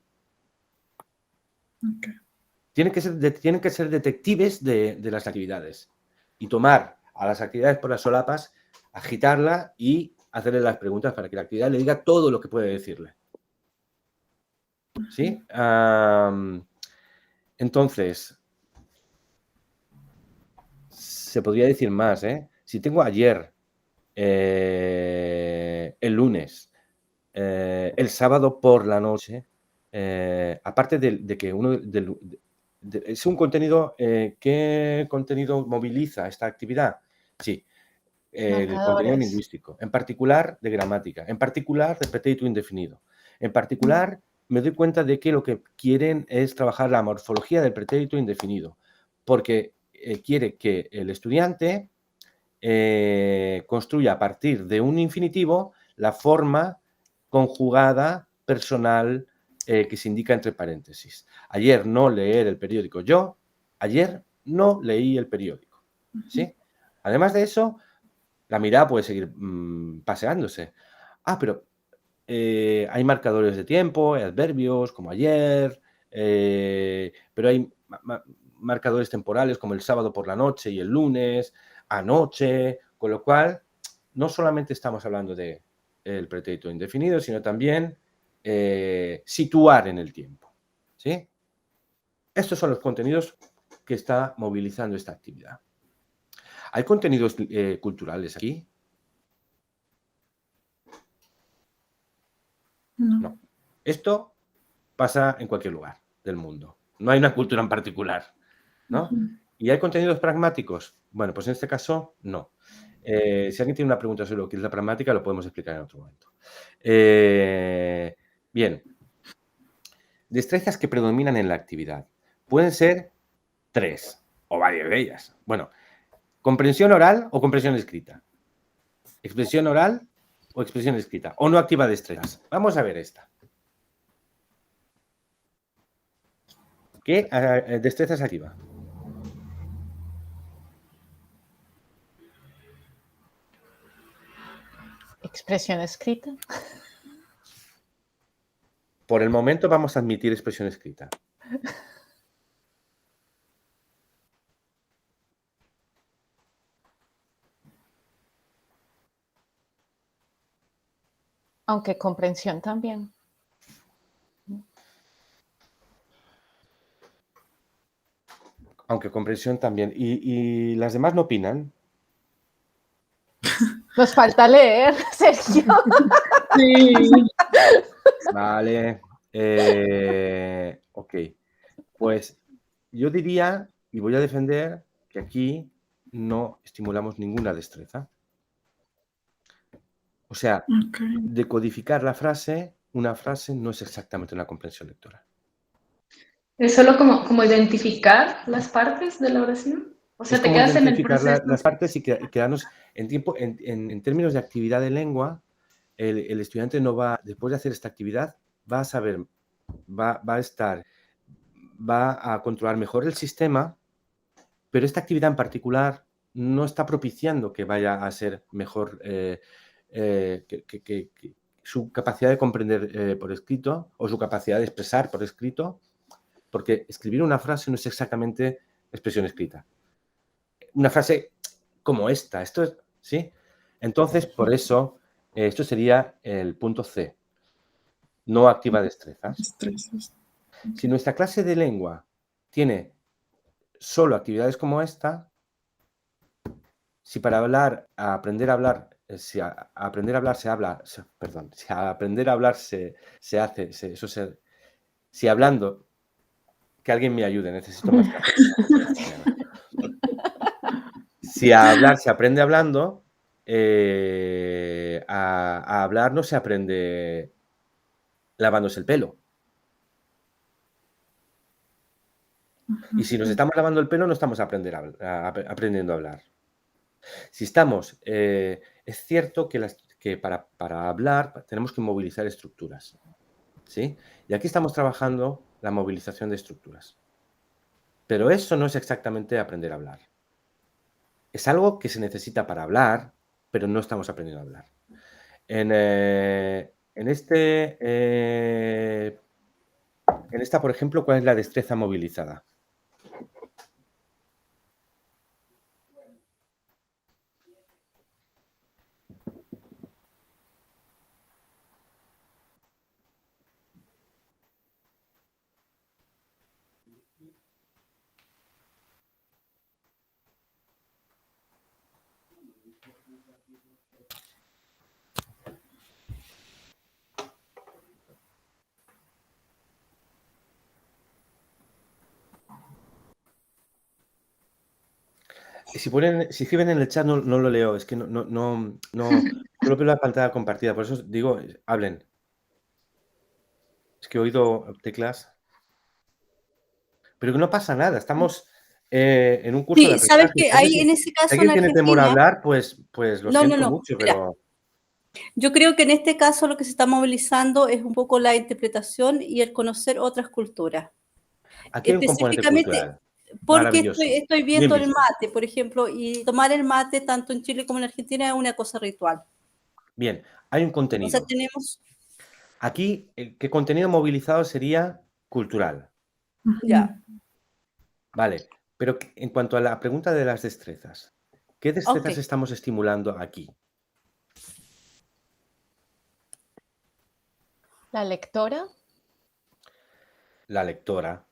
Ok. Tienen que ser detectives de las actividades y tomar a las actividades por las solapas, agitarla y hacerle las preguntas para que la actividad le diga todo lo que puede decirle. ¿Sí? Entonces, se podría decir más, ¿eh? Si tengo ayer, el lunes, el sábado por la noche, aparte de que es un contenido, ¿qué contenido moviliza esta actividad? Sí, el contenido Marcadores. lingüístico, en particular de gramática, en particular de pretérito indefinido. En particular, me doy cuenta de que lo que quieren es trabajar la morfología del pretérito indefinido, porque quiere que el estudiante construya a partir de un infinitivo la forma conjugada personal que se indica entre paréntesis. Ayer no leer el periódico. Yo ayer no leí el periódico. ¿Sí? Además de eso, la mirada puede seguir paseándose. Pero hay marcadores de tiempo, hay adverbios como ayer, pero hay marcadores temporales como el sábado por la noche y el lunes, anoche, con lo cual no solamente estamos hablando de el pretérito indefinido, sino también situar en el tiempo. ¿Sí? Estos son los contenidos que está movilizando esta actividad. ¿Hay contenidos culturales aquí? No. Esto pasa en cualquier lugar del mundo. No hay una cultura en particular, ¿no? ¿Y hay contenidos pragmáticos? Bueno, pues en este caso, no. Si alguien tiene una pregunta sobre lo que es la pragmática, lo podemos explicar en otro momento. Bien. Destrezas que predominan en la actividad. Pueden ser 3 o varias de ellas. Bueno, comprensión oral o comprensión escrita. Expresión oral o expresión escrita. O no activa destrezas. Vamos a ver esta. ¿Qué destrezas activa? Expresión escrita. Por el momento vamos a admitir expresión escrita. Aunque comprensión también. Aunque comprensión también. ¿Y las demás no opinan? Nos falta leer, Sergio. Sí. Vale. Ok. Pues yo diría, y voy a defender, que aquí no estimulamos ninguna destreza. O sea, decodificar la frase, una frase no es exactamente una comprensión lectora. ¿Es solo como identificar las partes de la oración? O sea, Es te como quedas en el identificar proceso. las partes y quedarnos en tiempo, en términos de actividad de lengua, el estudiante no va, después de hacer esta actividad, va a saber, va a controlar mejor el sistema, pero esta actividad en particular no está propiciando que vaya a ser mejor que su capacidad de comprender por escrito o su capacidad de expresar por escrito, porque escribir una frase no es exactamente expresión escrita. Una frase como esta, esto es, ¿sí? Entonces, por eso, esto sería el punto C. No activa destrezas. Si nuestra clase de lengua tiene solo actividades como esta, si para hablar, a aprender a hablar, si a aprender a hablar se habla, perdón, si a aprender a hablar se hace, si hablando, que alguien me ayude, necesito más café. Si a hablar se aprende hablando, a hablar no se aprende lavándose el pelo. Y si nos estamos lavando el pelo, no estamos aprendiendo a hablar. Si estamos, es cierto que para hablar tenemos que movilizar estructuras, ¿sí? Y aquí estamos trabajando la movilización de estructuras. Pero eso no es exactamente aprender a hablar. Es algo que se necesita para hablar, pero no estamos aprendiendo a hablar. En esta, por ejemplo, ¿cuál es la destreza movilizada? Si escriben en el chat no lo leo, es que no solo veo la pantalla compartida, por eso digo, hablen. Es que he oído teclas. Pero que no pasa nada, estamos en un curso de Sí, sabes aprendizaje. que Entonces, ahí en ese si caso en alguien tiene temor a Argentina, hablar, pues lo no, siento no, mucho, mira, pero yo creo que en este caso lo que se está movilizando es un poco la interpretación y el conocer otras culturas. aquí hay un componente Específicamente cultural porque maravilloso. estoy Bien viendo el visto. mate, por ejemplo, y tomar el mate tanto en Chile como en Argentina es una cosa ritual. Bien, hay un O sea, contenido. tenemos, Aquí, ¿qué contenido movilizado sería cultural? ya, Vale, pero en cuanto a la pregunta de las destrezas, ¿qué ok. destrezas estamos estimulando aquí? La lectora, La lectora.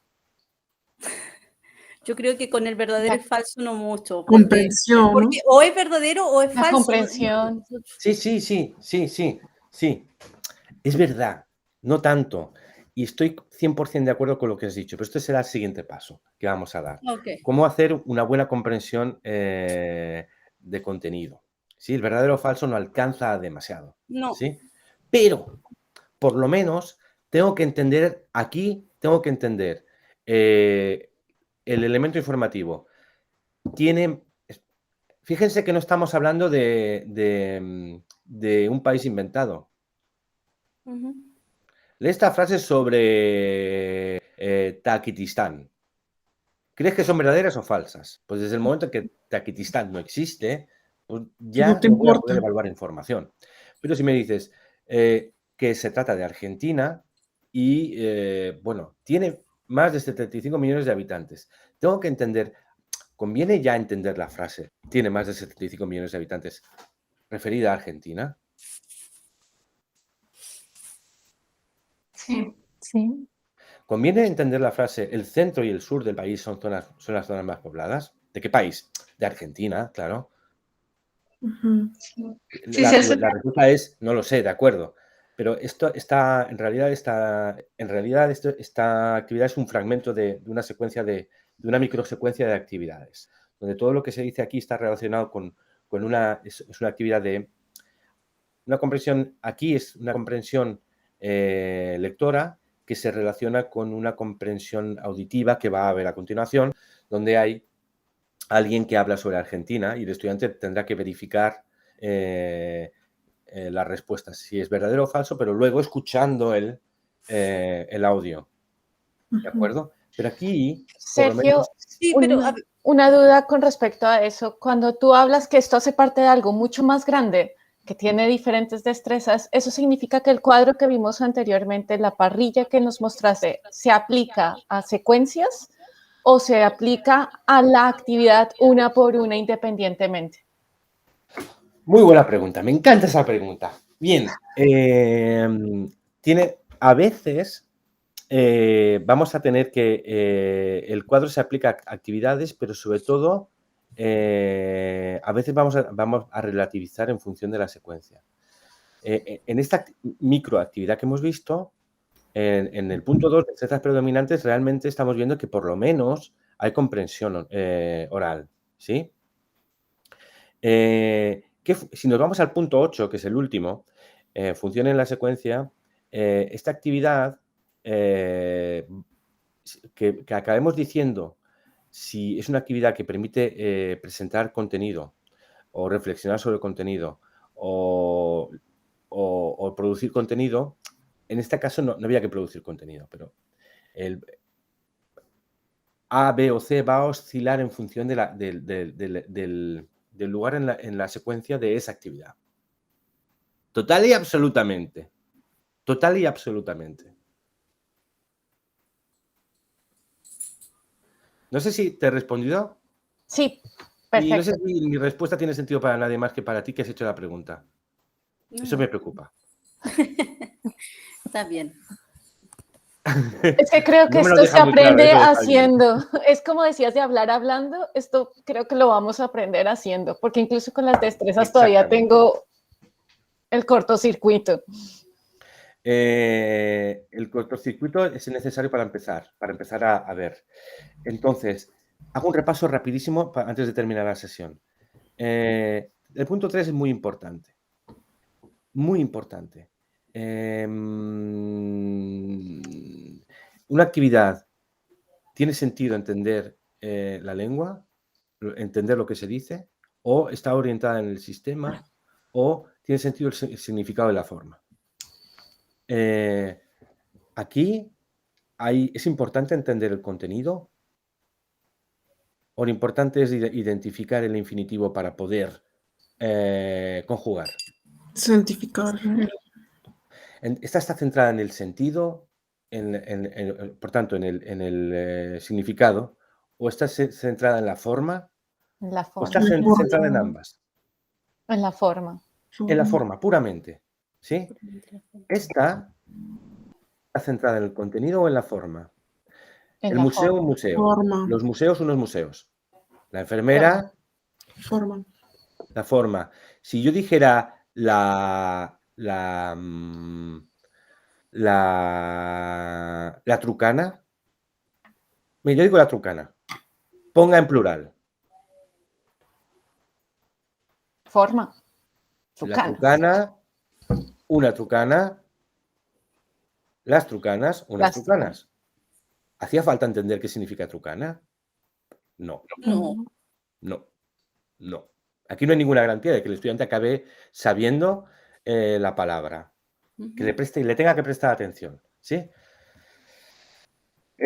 Yo creo que con el verdadero y la, falso no mucho, Comprensión, ¿no? porque o es verdadero o es la falso. comprensión. Sí, sí, sí, sí, sí, sí. Es verdad, no tanto. Y estoy 100% de acuerdo con lo que has dicho, pero este será el siguiente paso que vamos a dar. Ok, Cómo hacer una buena comprensión de contenido. ¿Sí? El verdadero o falso no alcanza demasiado. no. ¿Sí? Pero, por lo menos, tengo que entender, aquí tengo que entender el elemento informativo. Fíjense que no estamos hablando de un país inventado. Ujú. Lee esta frase sobre Taquitistán. ¿Crees que son verdaderas o falsas? Pues desde el momento en que Taquitistán no existe, pues No ya te no voy a poder importa. evaluar información. Pero si me dices que se trata de Argentina y, bueno, tiene más de 75 millones de habitantes, tengo que entender, conviene ya entender la frase, tiene más de 75 millones de habitantes, referida a Argentina. Sí. Sí. ¿Conviene entender la frase el centro y el sur del país son las zonas más pobladas? ¿De qué país? De Argentina, claro. Ujú. Sí, sí, La, se hace. la respuesta es no lo sé, de acuerdo. Pero esto está, en realidad esta actividad es un fragmento de una secuencia de una microsecuencia de actividades, donde todo lo que se dice aquí está relacionado con es una actividad de una comprensión, aquí es una comprensión lectora que se relaciona con una comprensión auditiva que va a haber a continuación, donde hay alguien que habla sobre Argentina y el estudiante tendrá que verificar las respuestas, si es verdadero o falso, pero luego escuchando el audio, ¿de acuerdo? Pero aquí, por lo Sergio, menos, Sí, pero a una, ver, una duda con respecto a eso. Cuando tú hablas que esto hace parte de algo mucho más grande, que tiene diferentes destrezas, ¿eso significa que el cuadro que vimos anteriormente, la parrilla que nos mostraste, se aplica a secuencias o se aplica a la actividad una por una independientemente? muy buena pregunta, me encanta esa pregunta. Bien, a veces vamos a tener que el cuadro se aplica a actividades, pero sobre todo a veces vamos a relativizar en función de la secuencia. En esta microactividad que hemos visto, en el punto 2 de destrezas predominantes, realmente estamos viendo que por lo menos hay comprensión oral, ¿sí? Si nos vamos al punto 8, que es el último, función en la secuencia, esta actividad que acabemos diciendo si es una actividad que permite presentar contenido o reflexionar sobre el contenido o producir contenido, en este caso no había que producir contenido, pero el A, B o C va a oscilar en función del lugar en la secuencia de esa actividad. Total y absolutamente. Total y absolutamente. No sé si te he respondido Sí, y no sé perfecto. si mi respuesta tiene sentido para nadie más que para ti que has hecho la pregunta. Eso me no, preocupa. está bien. Es que creo que No me lo esto se deja muy claro, aprende eso está bien. haciendo. Es como decías de hablar hablando, esto creo que lo vamos a aprender haciendo, porque incluso con las destrezas todavía Exactamente. tengo el cortocircuito. El cortocircuito es necesario para empezar a ver. Entonces, hago un repaso rapidísimo antes de terminar la sesión. El punto 3 es muy importante. Muy importante. Una actividad tiene sentido entender la lengua, entender lo que se dice, o está orientada en el sistema, o tiene sentido el significado de la forma. Aquí es importante entender el contenido, o lo importante es identificar el infinitivo para poder conjugar. Cientificar. Esta está centrada en el sentido, por tanto, en el significado, o está centrada en la forma, En la o está forma. centrada en ambas. En la forma. En la forma, puramente. ¿Sí? Esta está centrada en el contenido o en la forma. En El la museo, forma. un museo. Forma. Los museos, unos museos. La enfermera, Forma. la forma. Si yo dijera la trucana, yo digo la trucana. Ponga en plural. Forma. La trucana, una trucana, las trucanas, unas Las trucanas. ¿Hacía falta entender qué significa trucana? No, No. no. Aquí no hay ninguna garantía de que el estudiante acabe sabiendo la palabra, que le tenga que prestar atención, ¿sí? Y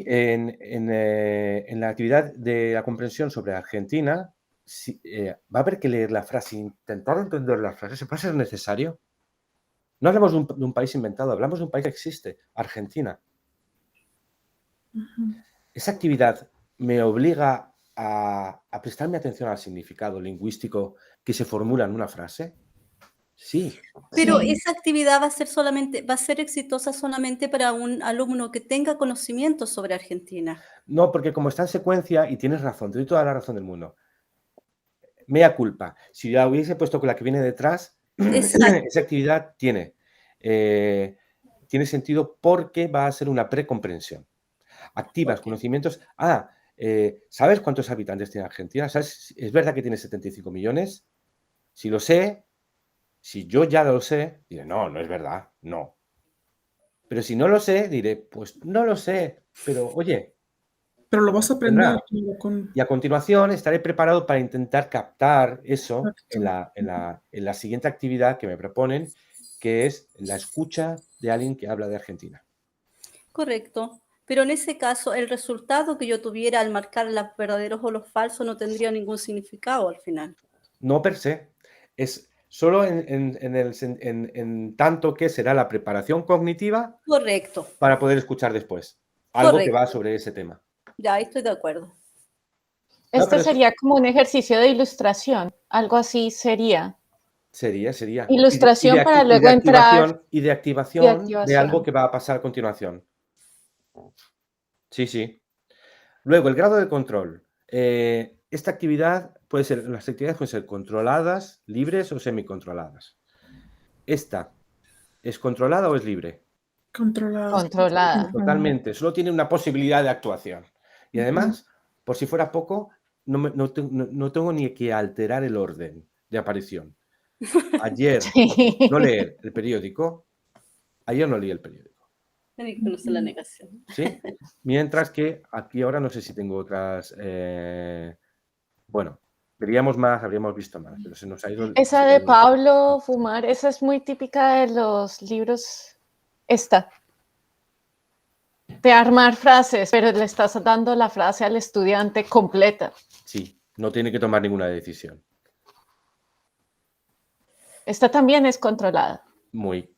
en la actividad de la comprensión sobre Argentina, va a haber que leer la frase, intentar entender la frase. ¿Se puede ser necesario? No hablamos de un país inventado, hablamos de un país que existe, Argentina. Esa actividad me obliga a prestarme atención al significado lingüístico que se formula en una frase. Sí. Pero Sí. esa actividad va a ser exitosa solamente para un alumno que tenga conocimiento sobre Argentina. No, porque como está en secuencia, y tienes razón, te doy toda la razón del mundo. Mea culpa. Si la hubiese puesto con la que viene detrás, Exacto. esa actividad tiene sentido porque va a ser una precomprensión. Activas conocimientos. ¿Sabes cuántos habitantes tiene Argentina? ¿Sabes? ¿Es verdad que tiene 75 millones? Si lo sé, si yo ya lo sé, diré, no es verdad, no. Pero si no lo sé, diré, pues no lo sé, pero oye. Pero lo vas a aprender. Y a continuación estaré preparado para intentar captar eso en la siguiente actividad que me proponen, que es la escucha de alguien que habla de Argentina. Correcto. Pero en ese caso, el resultado que yo tuviera al marcar los verdaderos o los falsos no tendría ningún significado al final. No per se. Es solo en tanto que será la preparación cognitiva. Correcto. Para poder escuchar después. Algo que va sobre ese tema. Ya, estoy de acuerdo. Sería como un ejercicio de ilustración. Algo así sería. Sería. Ilustración para luego entrar. Y de activación de algo que va a pasar a continuación. Sí. Luego, el grado de control. Esta actividad las actividades pueden ser controladas, libres o semicontroladas. ¿Esta es controlada o es libre? Controlada. Totalmente. Solo tiene una posibilidad de actuación. Y además, por si fuera poco, no tengo ni que alterar el orden de aparición. Ayer no leer el periódico. Ayer no leí el periódico. Tiene que conocer la negación. ¿Sí? Mientras que aquí ahora no sé si tengo otras. Bueno, veríamos más, habríamos visto más, pero se nos ha ido. Esa de Pablo Fumar, esa es muy típica de los libros. De armar frases, pero le estás dando la frase al estudiante completa. Sí, no tiene que tomar ninguna decisión. Esta también es controlada. Muy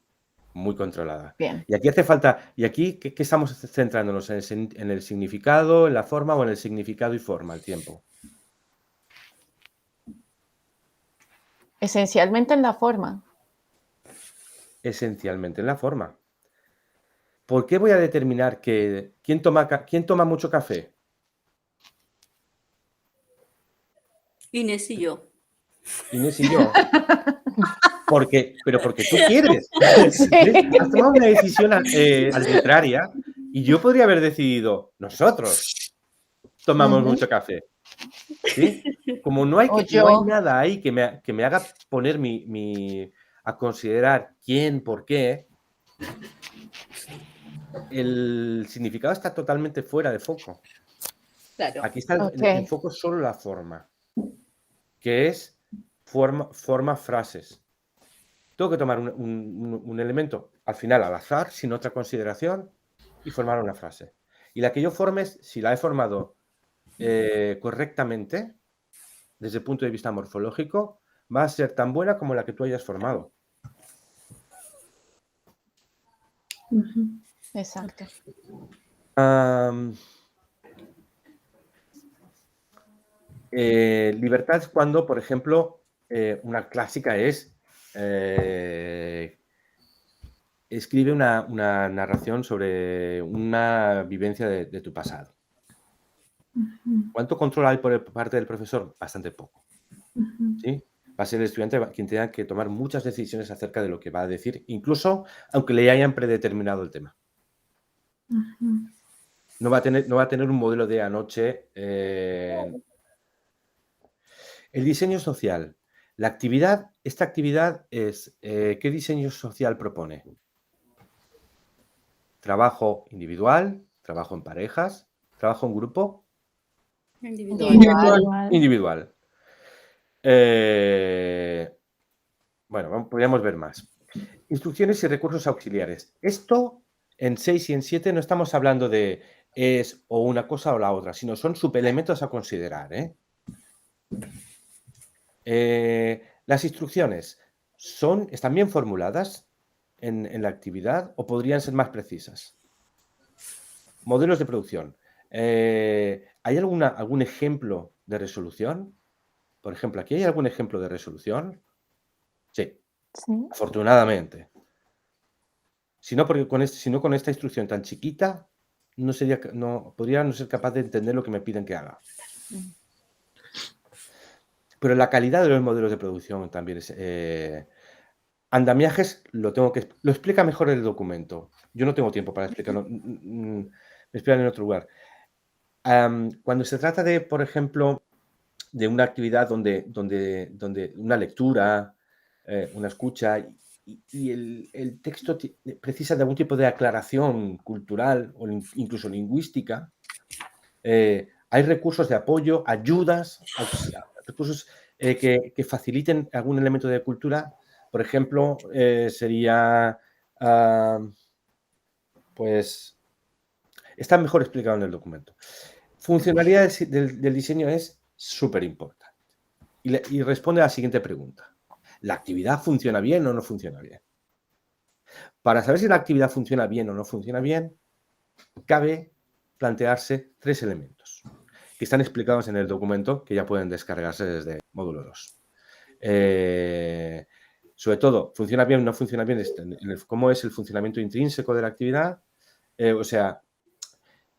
controlada. Bien. Y aquí hace falta, ¿qué estamos centrándonos? ¿En el significado, en la forma o en el significado y forma, el tiempo? Esencialmente en la forma. Esencialmente en la forma. ¿Por qué voy a determinar quién toma mucho café? Inés y yo. Inés y yo. Pero porque tú quieres. Sí. Has tomado una decisión arbitraria y yo podría haber decidido, nosotros tomamos mucho café. ¿Sí? Como no hay nada ahí que me haga poner a considerar quién, por qué, el significado está totalmente fuera de foco. Claro. Aquí está Ok. en foco solo la forma, que es forma frases. Tengo que tomar un elemento al final al azar, sin otra consideración, y formar una frase. Y la que yo formes, si la he formado correctamente, desde el punto de vista morfológico, va a ser tan buena como la que tú hayas formado. Ujú. Exacto. Libertad es cuando, por ejemplo, una clásica es escribe una narración sobre una vivencia de tu pasado. Ujú. ¿Cuánto control hay por parte del profesor? Bastante poco. Ujú. ¿Sí? Va a ser el estudiante quien tenga que tomar muchas decisiones acerca de lo que va a decir, incluso aunque le hayan predeterminado el tema. Ujú. No va a tener un modelo de anoche. El diseño social. Esta actividad es, ¿qué diseño social propone? Trabajo individual, trabajo en parejas, trabajo en grupo, Individual. individual. Bueno, podríamos ver más. Instrucciones y recursos auxiliares. Esto en 6 y en 7 no estamos hablando de es o una cosa o la otra, sino son subelementos a considerar. Las instrucciones están bien formuladas en la actividad o podrían ser más precisas. Modelos de producción. ¿Hay algún ejemplo de resolución? Por ejemplo, ¿aquí hay algún ejemplo de resolución? Sí, Sí. afortunadamente. Si no, porque con esta instrucción tan chiquita, podría no ser capaz de entender lo que me piden que haga. Pero la calidad de los modelos de producción también es... andamiajes lo explica mejor el documento. Yo no tengo tiempo para explicarlo. Me explican en otro lugar. Cuando se trata de, por ejemplo, de una actividad donde una lectura, una escucha y el texto precisa de algún tipo de aclaración cultural o incluso lingüística, hay recursos de apoyo, ayudas, recursos que faciliten algún elemento de cultura. Por ejemplo, sería, pues, está mejor explicado en el documento. Funcionalidad del diseño es súper importante. Y responde a la siguiente pregunta. ¿La actividad funciona bien o no funciona bien? Para saber si la actividad funciona bien o no funciona bien, cabe plantearse 3 elementos que están explicados en el documento, que ya pueden descargarse desde módulo 2. Sobre todo, ¿funciona bien o no funciona bien? ¿Cómo es el funcionamiento intrínseco de la actividad? O sea,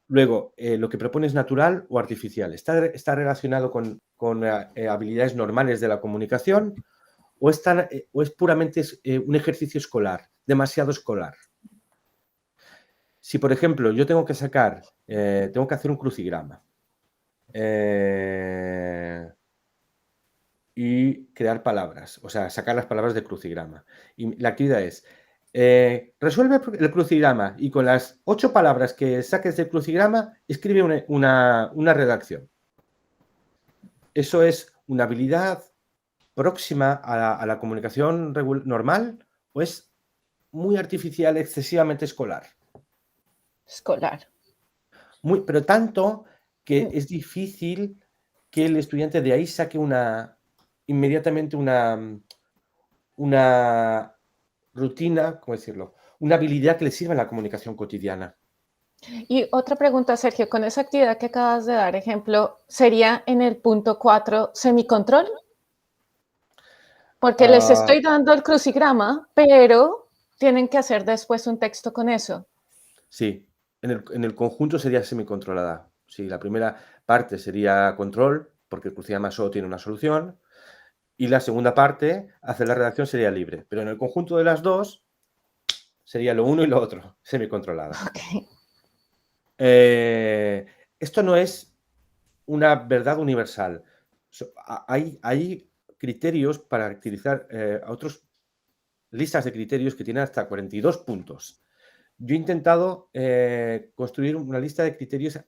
luego, ¿lo que propone es natural o artificial? ¿Está relacionado con habilidades normales de la comunicación o es puramente un ejercicio escolar, demasiado escolar? Si, por ejemplo, yo tengo que hacer un crucigrama y crear palabras, o sea, sacar las palabras del crucigrama. Y la actividad es, resuelve el crucigrama y con las 8 palabras que saques del crucigrama, escribe una redacción. ¿Eso es una habilidad próxima a la comunicación normal o es muy artificial, excesivamente escolar? Escolar. Pero tanto que es difícil que el estudiante de ahí saque inmediatamente una rutina, ¿cómo decirlo? Una habilidad que le sirva en la comunicación cotidiana. Y otra pregunta, Sergio, con esa actividad que acabas de dar ejemplo, ¿sería en el punto 4 semicontrol? Porque les estoy dando el crucigrama, pero tienen que hacer después un texto con eso. Sí, en el conjunto sería semicontrolada. Sí, la primera parte sería control, porque el crucigrama solo tiene una solución, y la segunda parte, hacer la redacción, sería libre. Pero en el conjunto de las dos, sería lo uno y lo otro, semicontrolada. Ok. Esto no es una verdad universal. Hay criterios para utilizar otras listas de criterios que tienen hasta 42 puntos. Yo he intentado construir una lista de criterios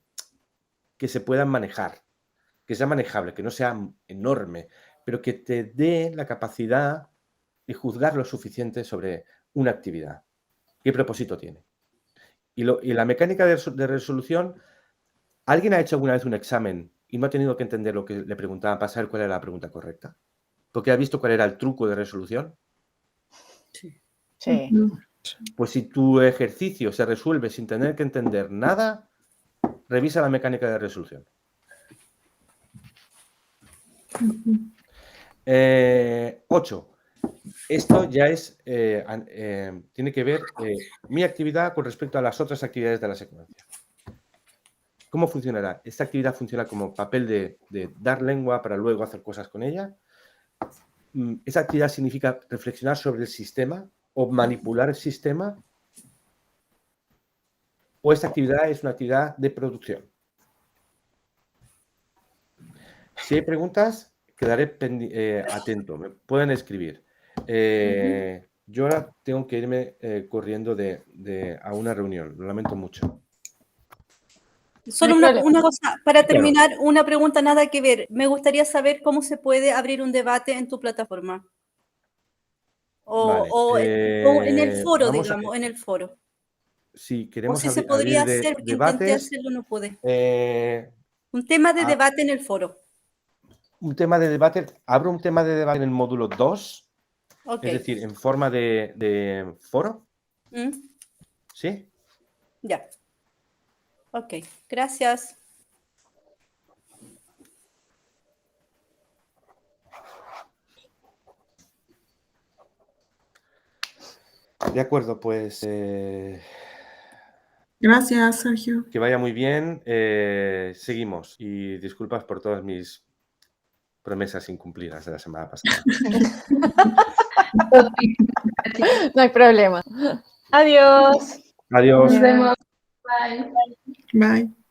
que se puedan manejar, que sea manejable, que no sea enorme, pero que te dé la capacidad de juzgar lo suficiente sobre una actividad. ¿Qué propósito tiene? Y la mecánica de resolución, ¿alguien ha hecho alguna vez un examen y no ha tenido que entender lo que le preguntaban para saber cuál era la pregunta correcta? ¿Porque ha visto cuál era el truco de resolución? Sí. Sí. Pues si tu ejercicio se resuelve sin tener que entender nada, revisa la mecánica de resolución. 8. Esto ya es, tiene que ver mi actividad con respecto a las otras actividades de la secuencia. ¿Cómo funcionará? Esta actividad funciona como papel de dar lengua para luego hacer cosas con ella. Esa actividad significa reflexionar sobre el sistema o manipular el sistema. O esta actividad es una actividad de producción. Si hay preguntas, quedaré atento. Me pueden escribir. Yo ahora tengo que irme corriendo a una reunión. Lo lamento mucho. Solo No hay problema. una cosa, para Sí, claro. terminar, una pregunta nada que ver. Me gustaría saber cómo se puede abrir un debate en tu plataforma. Vale, O en el foro, vamos a- digamos, en el foro. Si O queremos si se abrir podría hacer, porque intenté debates, hacerlo, no pude. un Un tema de Ah. debate en el foro. tema de debate, abro un tema de debate en el módulo 2, Ok. es decir, en forma de foro, ¿Mm? ¿sí? Ya. Ok, gracias. De acuerdo, pues Gracias, Sergio. que vaya muy bien. Seguimos y disculpas por todas mis promesas incumplidas de la semana pasada. No hay problema. Adiós. Adiós. Nos vemos. Bye. Bye.